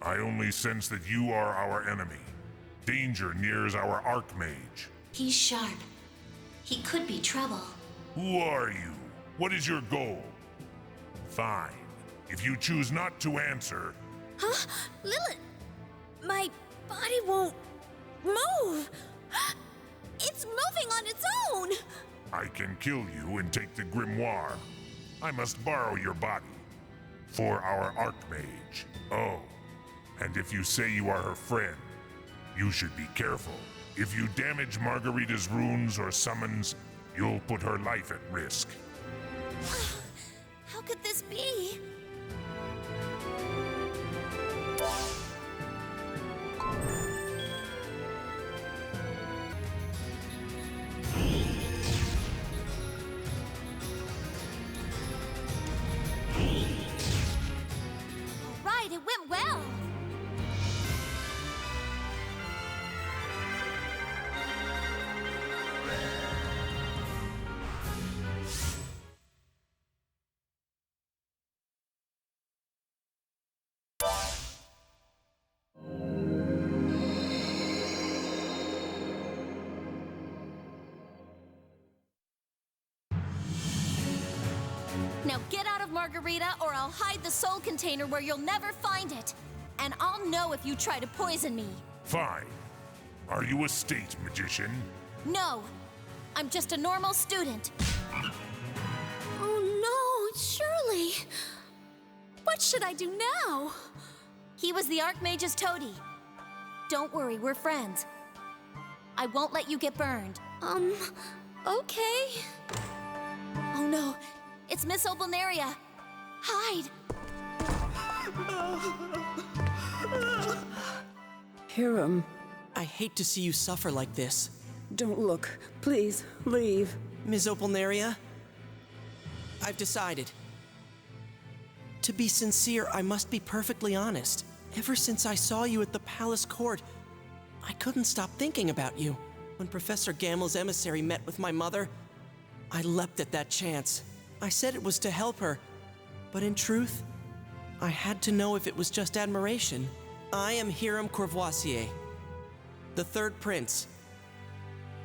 I only sense that you are our enemy. Danger nears our Archmage. He's sharp. He could be trouble. Who are you? What is your goal? Fine. If you choose not to answer... Huh? Lilith! My body won't move! It's moving on its own! I can kill you and take the grimoire. I must borrow your body. For our Archmage. Oh, and if you say you are her friend, you should be careful. If you damage Margarita's runes or summons, you'll put her life at risk. How could this be? All right, it went well. Now get out of Margarita, or I'll hide the soul container where you'll never find it. And I'll know if you try to poison me. Fine. Are you a state magician? No, I'm just a normal student. Oh no, Shirley! What should I do now? He was the Archmage's toady. Don't worry, we're friends. I won't let you get burned. Okay. Oh no, it's Miss Opalneria. Hide! Hiram, I hate to see you suffer like this. don't look. Please, leave. Ms. Opalneria, I've decided. To be sincere, I must be perfectly honest. Ever since I saw you at the palace court, I couldn't stop thinking about you. When Professor Gamel's emissary met with my mother, I leapt at that chance. I said it was to help her, but in truth, I had to know if it was just admiration. I am Hiram Courvoisier, the third prince,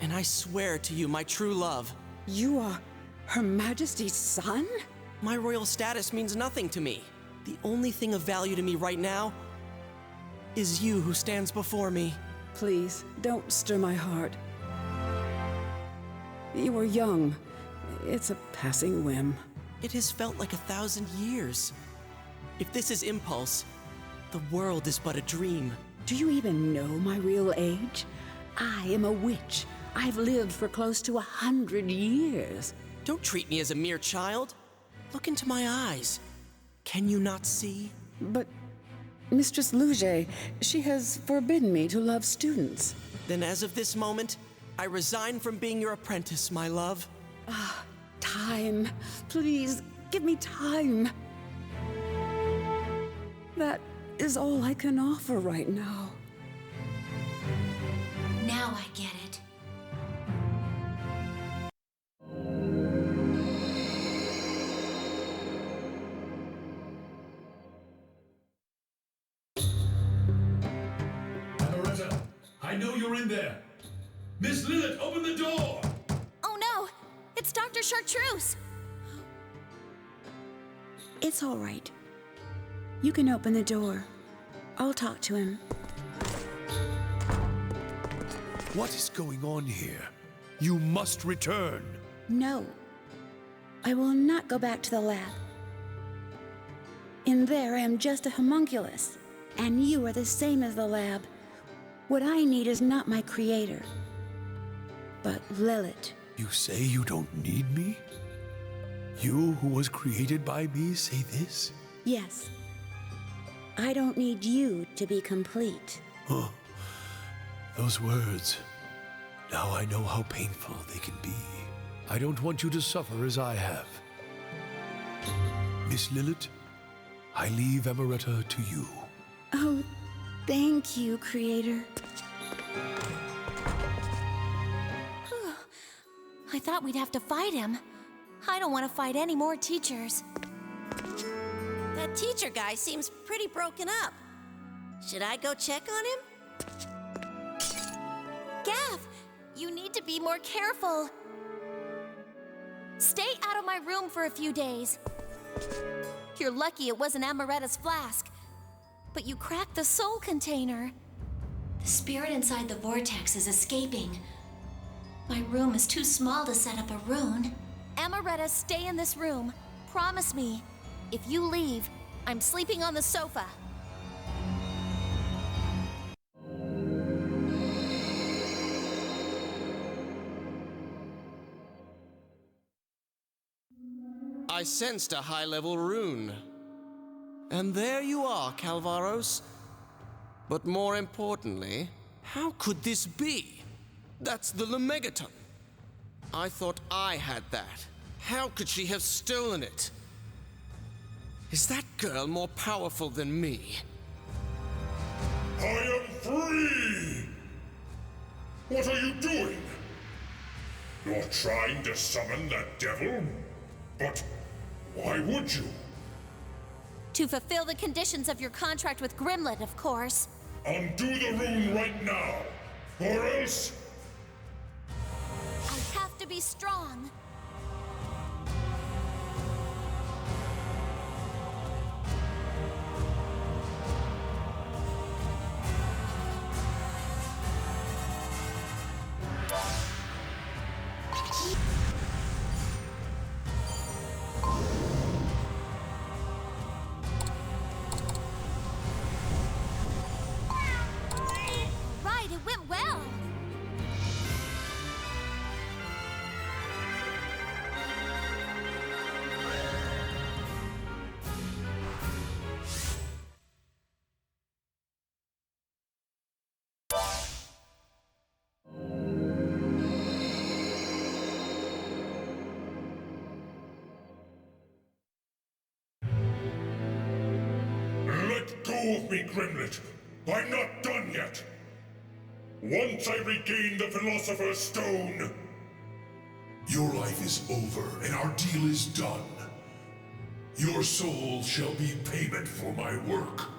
and I swear to you my true love. You are Her Majesty's son? My royal status means nothing to me. The only thing of value to me right now is you who stands before me. Please, don't stir my heart. You are young. It's a passing whim. It has felt like 1,000 years. If this is impulse, the world is but a dream. Do you even know my real age? I am a witch. I've lived for close to 100 years. Don't treat me as a mere child. Look into my eyes. Can you not see? But Mistress Lillet, she has forbidden me to love students. Then as of this moment, I resign from being your apprentice, my love. Time. Please, give me time. That is all I can offer right now. Now I get it. Amaretta, I know you're in there. Miss Lillet, open the door! Oh no, it's Dr. Chartreuse. It's all right. You can open the door. I'll talk to him. What is going on here? You must return. No. I will not go back to the lab. In there, I am just a homunculus, and you are the same as the lab. What I need is not my creator, but Lillet. You say you don't need me? You who was created by me say this? Yes. I don't need you to be complete. Huh. Those words. Now I know how painful they can be. I don't want you to suffer as I have. Miss Lillet, I leave Amaretta to you. Oh, thank you, Creator. I thought we'd have to fight him. I don't want to fight any more teachers. That teacher guy seems pretty broken up. Should I go check on him? Gav, you need to be more careful. Stay out of my room for a few days. You're lucky it wasn't Amaretta's flask. But you cracked the soul container. The spirit inside the vortex is escaping. My room is too small to set up a rune. Amaretta, stay in this room. Promise me. If you leave, I'm sleeping on the sofa. I sensed a high-level rune. And there you are, Calvaros. But more importantly, how could this be? That's the Lemegaton. I thought I had that. How could she have stolen it? Is that girl more powerful than me? I am free! What are you doing? You're trying to summon that devil? But why would you? To fulfill the conditions of your contract with Grimlet, of course. Undo the rune right now, or else... I have to be strong. of me, Grimlet! I'm not done yet! Once I regain the Philosopher's Stone... Your life is over, and our deal is done. Your soul shall be payment for my work.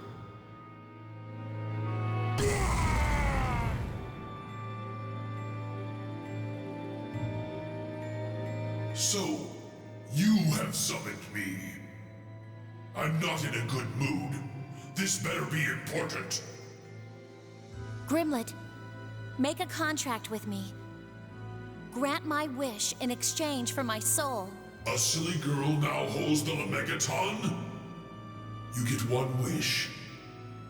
So, you have summoned me. I'm not in a good mood. This better be important. Grimlet, make a contract with me. Grant my wish in exchange for my soul. A silly girl now holds the Megaton? You get one wish.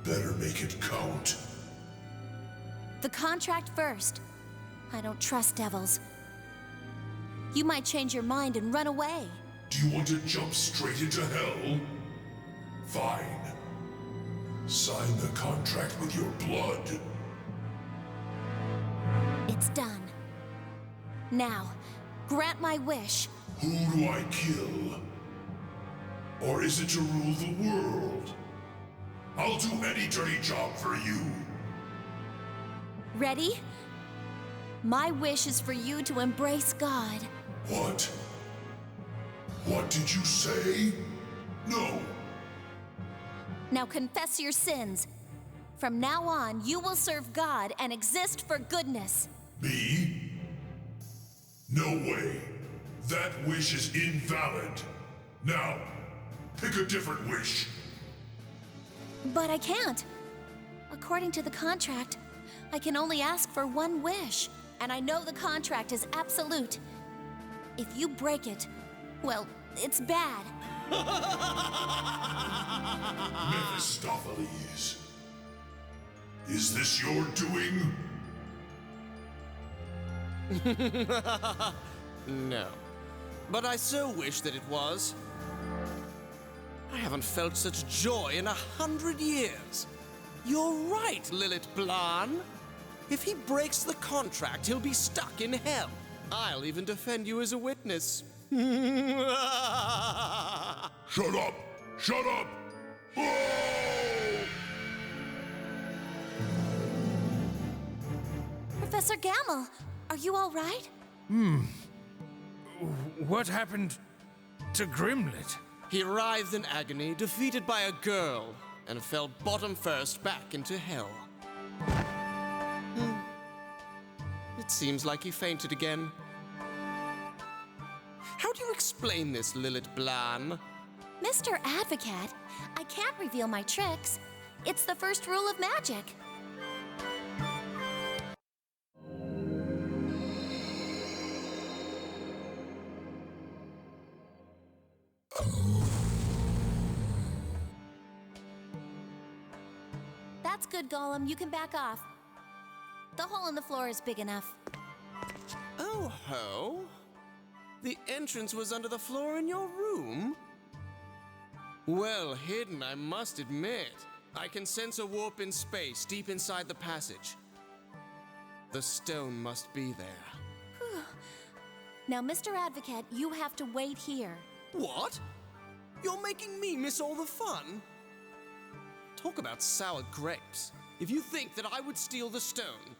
Better make it count. The contract first. I don't trust devils. You might change your mind and run away. Do you want to jump straight into hell? Fine. Sign the contract with your blood. It's done. Now, grant my wish. Who do I kill? Or is it to rule the world? I'll do any dirty job for you. Ready? My wish is for you to embrace God. What? What did you say? No. Now confess your sins. From now on, you will serve God and exist for goodness. Me? No way. That wish is invalid. Now, pick a different wish. But I can't. According to the contract, I can only ask for one wish. And I know the contract is absolute. If you break it, well, it's bad. Mephistopheles. Is this your doing? No. But I so wish that it was. I haven't felt such joy in 100 years. You're right, Lillet Blan. If he breaks the contract, he'll be stuck in hell. I'll even defend you as a witness. Shut up! Shut up! Oh! Professor Gamel, are you all right? What happened to Grimlet? He writhed in agony, defeated by a girl, and fell bottom first back into hell. It seems like he fainted again. How do you explain this, Lillet Blan? Mr. Advocate, I can't reveal my tricks. It's the first rule of magic. That's good, Golem. You can back off. The hole in the floor is big enough. Oh ho! The entrance was under the floor in your room? Well hidden, I must admit. I can sense a warp in space deep inside the passage. The stone must be there. Now, Mr. Advocate, you have to wait here. What? You're making me miss all the fun? Talk about sour grapes. If you think that I would steal the stone,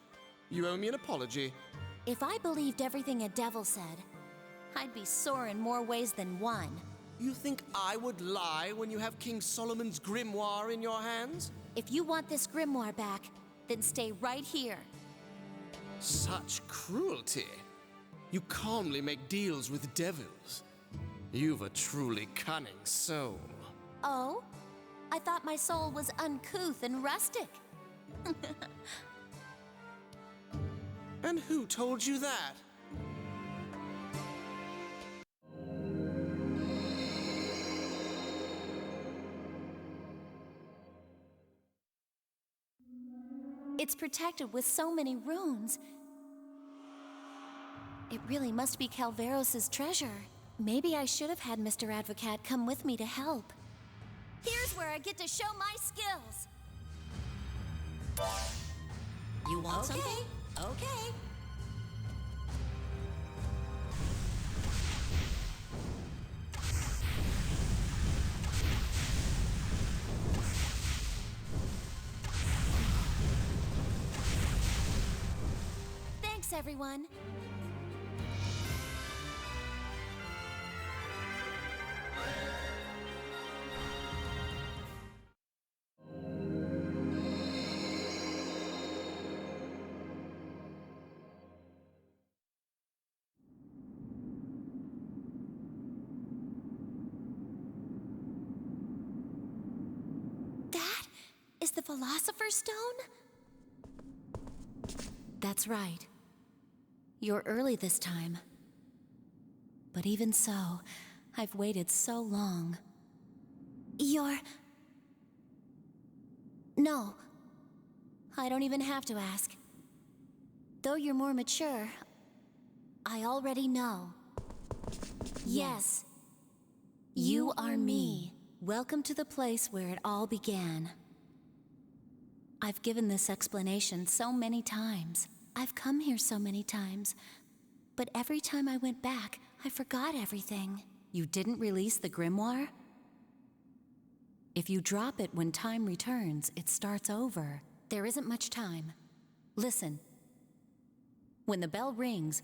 you owe me an apology. If I believed everything a devil said, I'd be sore in more ways than one. You think I would lie when you have King Solomon's grimoire in your hands? If you want this grimoire back, then stay right here. Such cruelty. You calmly make deals with devils. You've a truly cunning soul. Oh? I thought my soul was uncouth and rustic. And who told you that? It's protected with so many runes. It really must be Calvaros' treasure. Maybe I should have had Mr. Advocate come with me to help. Here's where I get to show my skills. You want something? Okay. everyone. That is the Philosopher's Stone? That's right. You're early this time. But even so, I've waited so long. No. I don't even have to ask. Though you're more mature, I already know. Yes. You are me. Welcome to the place where it all began. I've given this explanation so many times. I've come here so many times. But every time I went back, I forgot everything. You didn't release the grimoire? If you drop it when time returns, it starts over. There isn't much time. Listen. When the bell rings,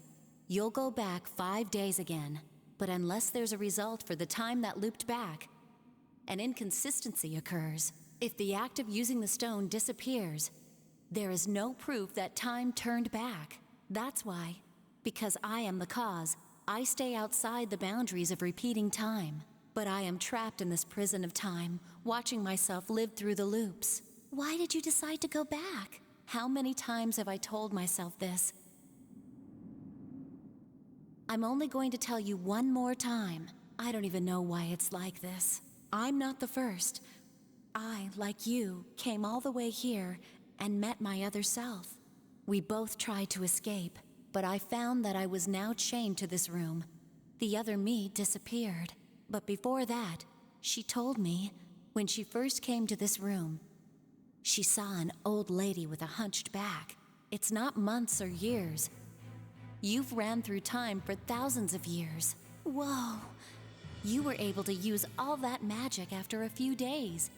you'll go back 5 days again. But unless there's a result for the time that looped back, an inconsistency occurs. If the act of using the stone disappears, there is no proof that time turned back. That's why, because I am the cause, I stay outside the boundaries of repeating time. But I am trapped in this prison of time, watching myself live through the loops. Why did you decide to go back? How many times have I told myself this? I'm only going to tell you one more time. I don't even know why it's like this. I'm not the first. I, like you, came all the way here and met my other self. We both tried to escape, but I found that I was now chained to this room. The other me disappeared. But before that, she told me, when she first came to this room, she saw an old lady with a hunched back. It's not months or years. You've ran through time for thousands of years. Whoa! You were able to use all that magic after a few days.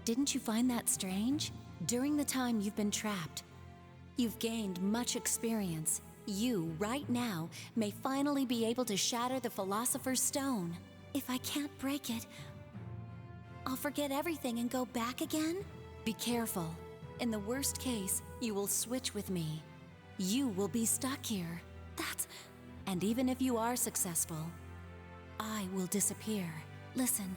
Didn't you find that strange? During the time you've been trapped, you've gained much experience. You, right now, may finally be able to shatter the Philosopher's Stone. If I can't break it, I'll forget everything and go back again? Be careful. In the worst case, you will switch with me. You will be stuck here. And even if you are successful, I will disappear. Listen,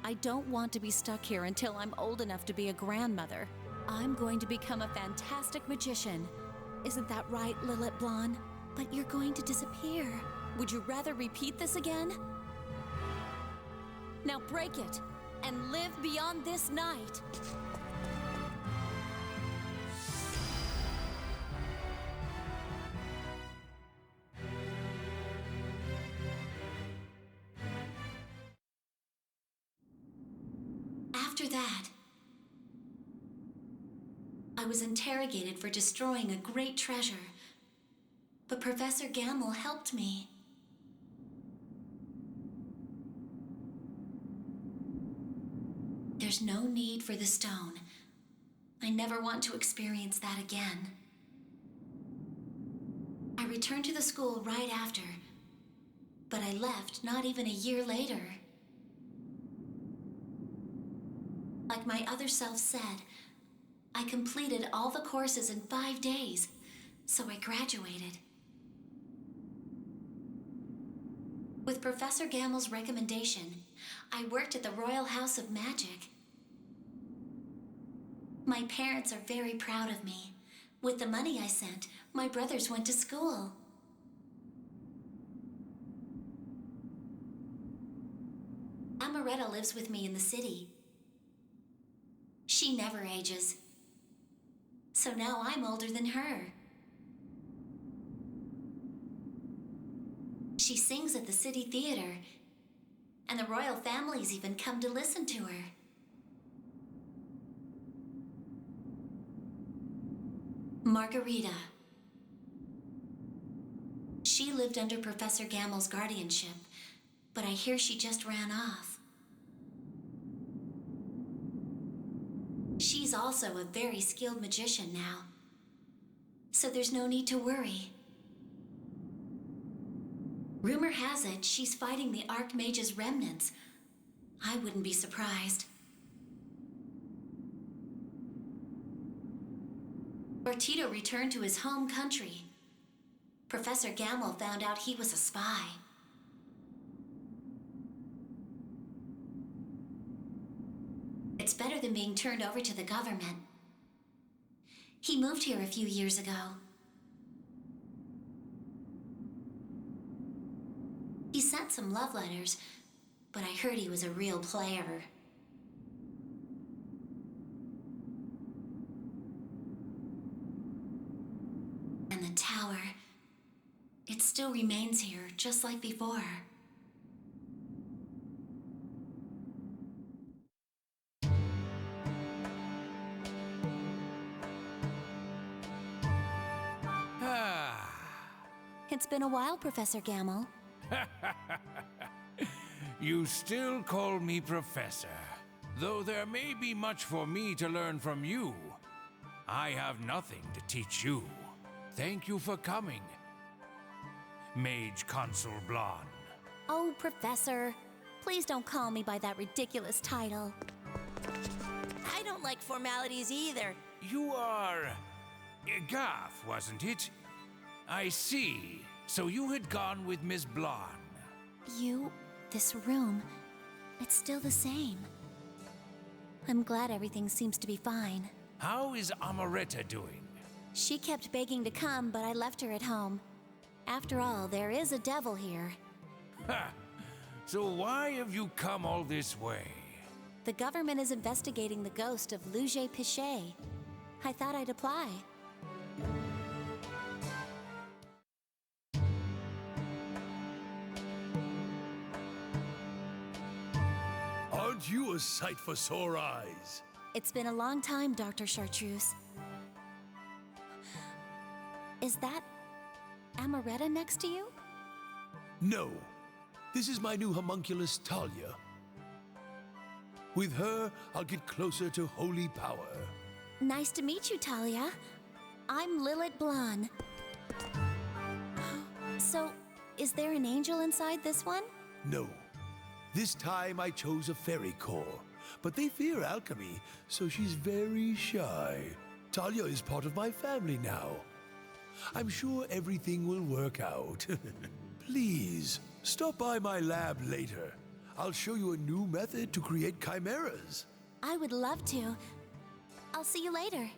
I don't want to be stuck here until I'm old enough to be a grandmother. I'm going to become a fantastic magician. Isn't that right, Lillet Blan? But you're going to disappear. Would you rather repeat this again? Now break it, and live beyond this night. After that, I was interrogated for destroying a great treasure, but Professor Gamble helped me. There's no need for the stone. I never want to experience that again. I returned to the school right after, but I left not even a year later. Like my other self said, I completed all the courses in 5 days, so I graduated. With Professor Gamble's recommendation, I worked at the Royal House of Magic. My parents are very proud of me. With the money I sent, my brothers went to school. Amaretta lives with me in the city. She never ages. So now I'm older than her. She sings at the city theater, and the royal families even come to listen to her. Margarita. She lived under Professor Gamble's guardianship, but I hear she just ran off. She's also a very skilled magician now. so there's no need to worry. Rumor has it she's fighting the Archmage's remnants. I wouldn't be surprised. Bartito returned to his home country. Professor Gamble found out he was a spy. It's better than being turned over to the government. He moved here a few years ago. He sent some love letters, but I heard he was a real player. And the tower, it still remains here, just like before. It's been a while, Professor Gamble. You still call me Professor, though there may be much for me to learn from you. I have nothing to teach you. Thank you for coming, Mage Consul Blan. Oh, Professor, please don't call me by that ridiculous title. I don't like formalities either. You are... Gaff, wasn't it? I see. So you had gone with Miss Blan. This room, it's still the same. I'm glad everything seems to be fine. How is Amaretta doing? She kept begging to come, but I left her at home. After all, there is a devil here. Ha! So why have you come all this way? The government is investigating the ghost of Lillet Blan. I thought I'd apply. Aren't you a sight for sore eyes? It's been a long time, Dr. Chartreuse. Is that Amaretta next to you? No. This is my new homunculus, Talia. With her, I'll get closer to holy power. Nice to meet you, Talia. I'm Lillet Blan. So, is there an angel inside this one? No. This time I chose a fairy core, but they fear alchemy, so she's very shy. Talia is part of my family now. I'm sure everything will work out. Please, stop by my lab later. I'll show you a new method to create chimeras. I would love to. I'll see you later.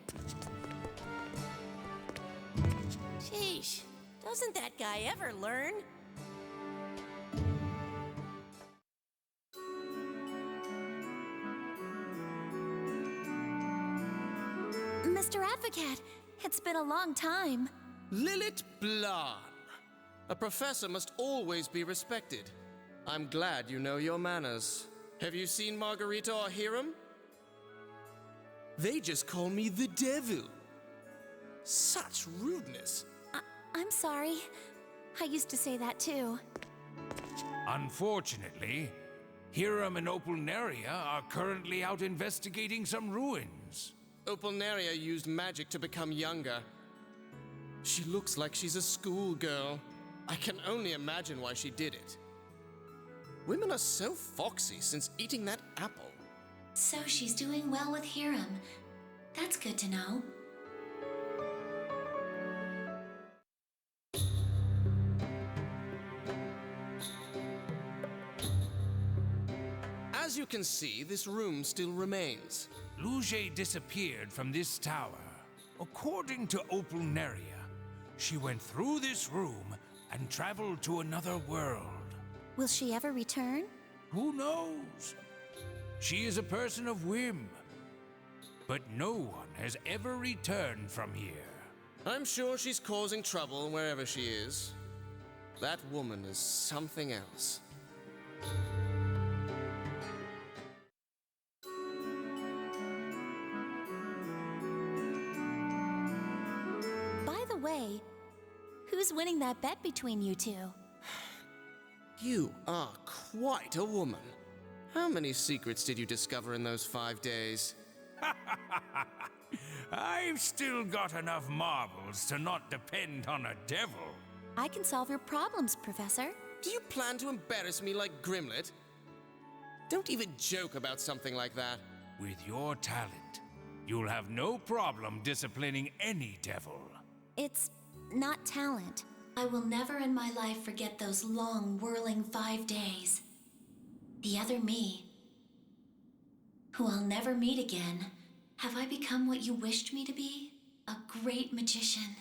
Sheesh, doesn't that guy ever learn? Mr. Advocate, it's been a long time. Lillet Blan. A professor must always be respected. I'm glad you know your manners. Have you seen Margarita or Hiram? They just call me the devil. Such rudeness. I'm sorry. I used to say that too. Unfortunately, Hiram and Opalneria are currently out investigating some ruins. Opalneria used magic to become younger. She looks like she's a schoolgirl. I can only imagine why she did it. Women are so foxy since eating that apple. So she's doing well with Hiram. That's good to know. As you can see, this room still remains. Lillet disappeared from this tower. According to Opalneria, she went through this room and traveled to another world. Will she ever return? Who knows? She is a person of whim. But no one has ever returned from here. I'm sure she's causing trouble wherever she is. That woman is something else. By the way, who's winning that bet between you two? You are quite a woman. How many secrets did you discover in those 5 days? I've still got enough marbles to not depend on a devil. I can solve your problems, Professor. Do you plan to embarrass me like Grimlet? Don't even joke about something like that. With your talent, you'll have no problem disciplining any devil. It's not talent. I will never in my life forget those long, whirling 5 days. The other me, who I'll never meet again. Have I become what you wished me to be? A great magician.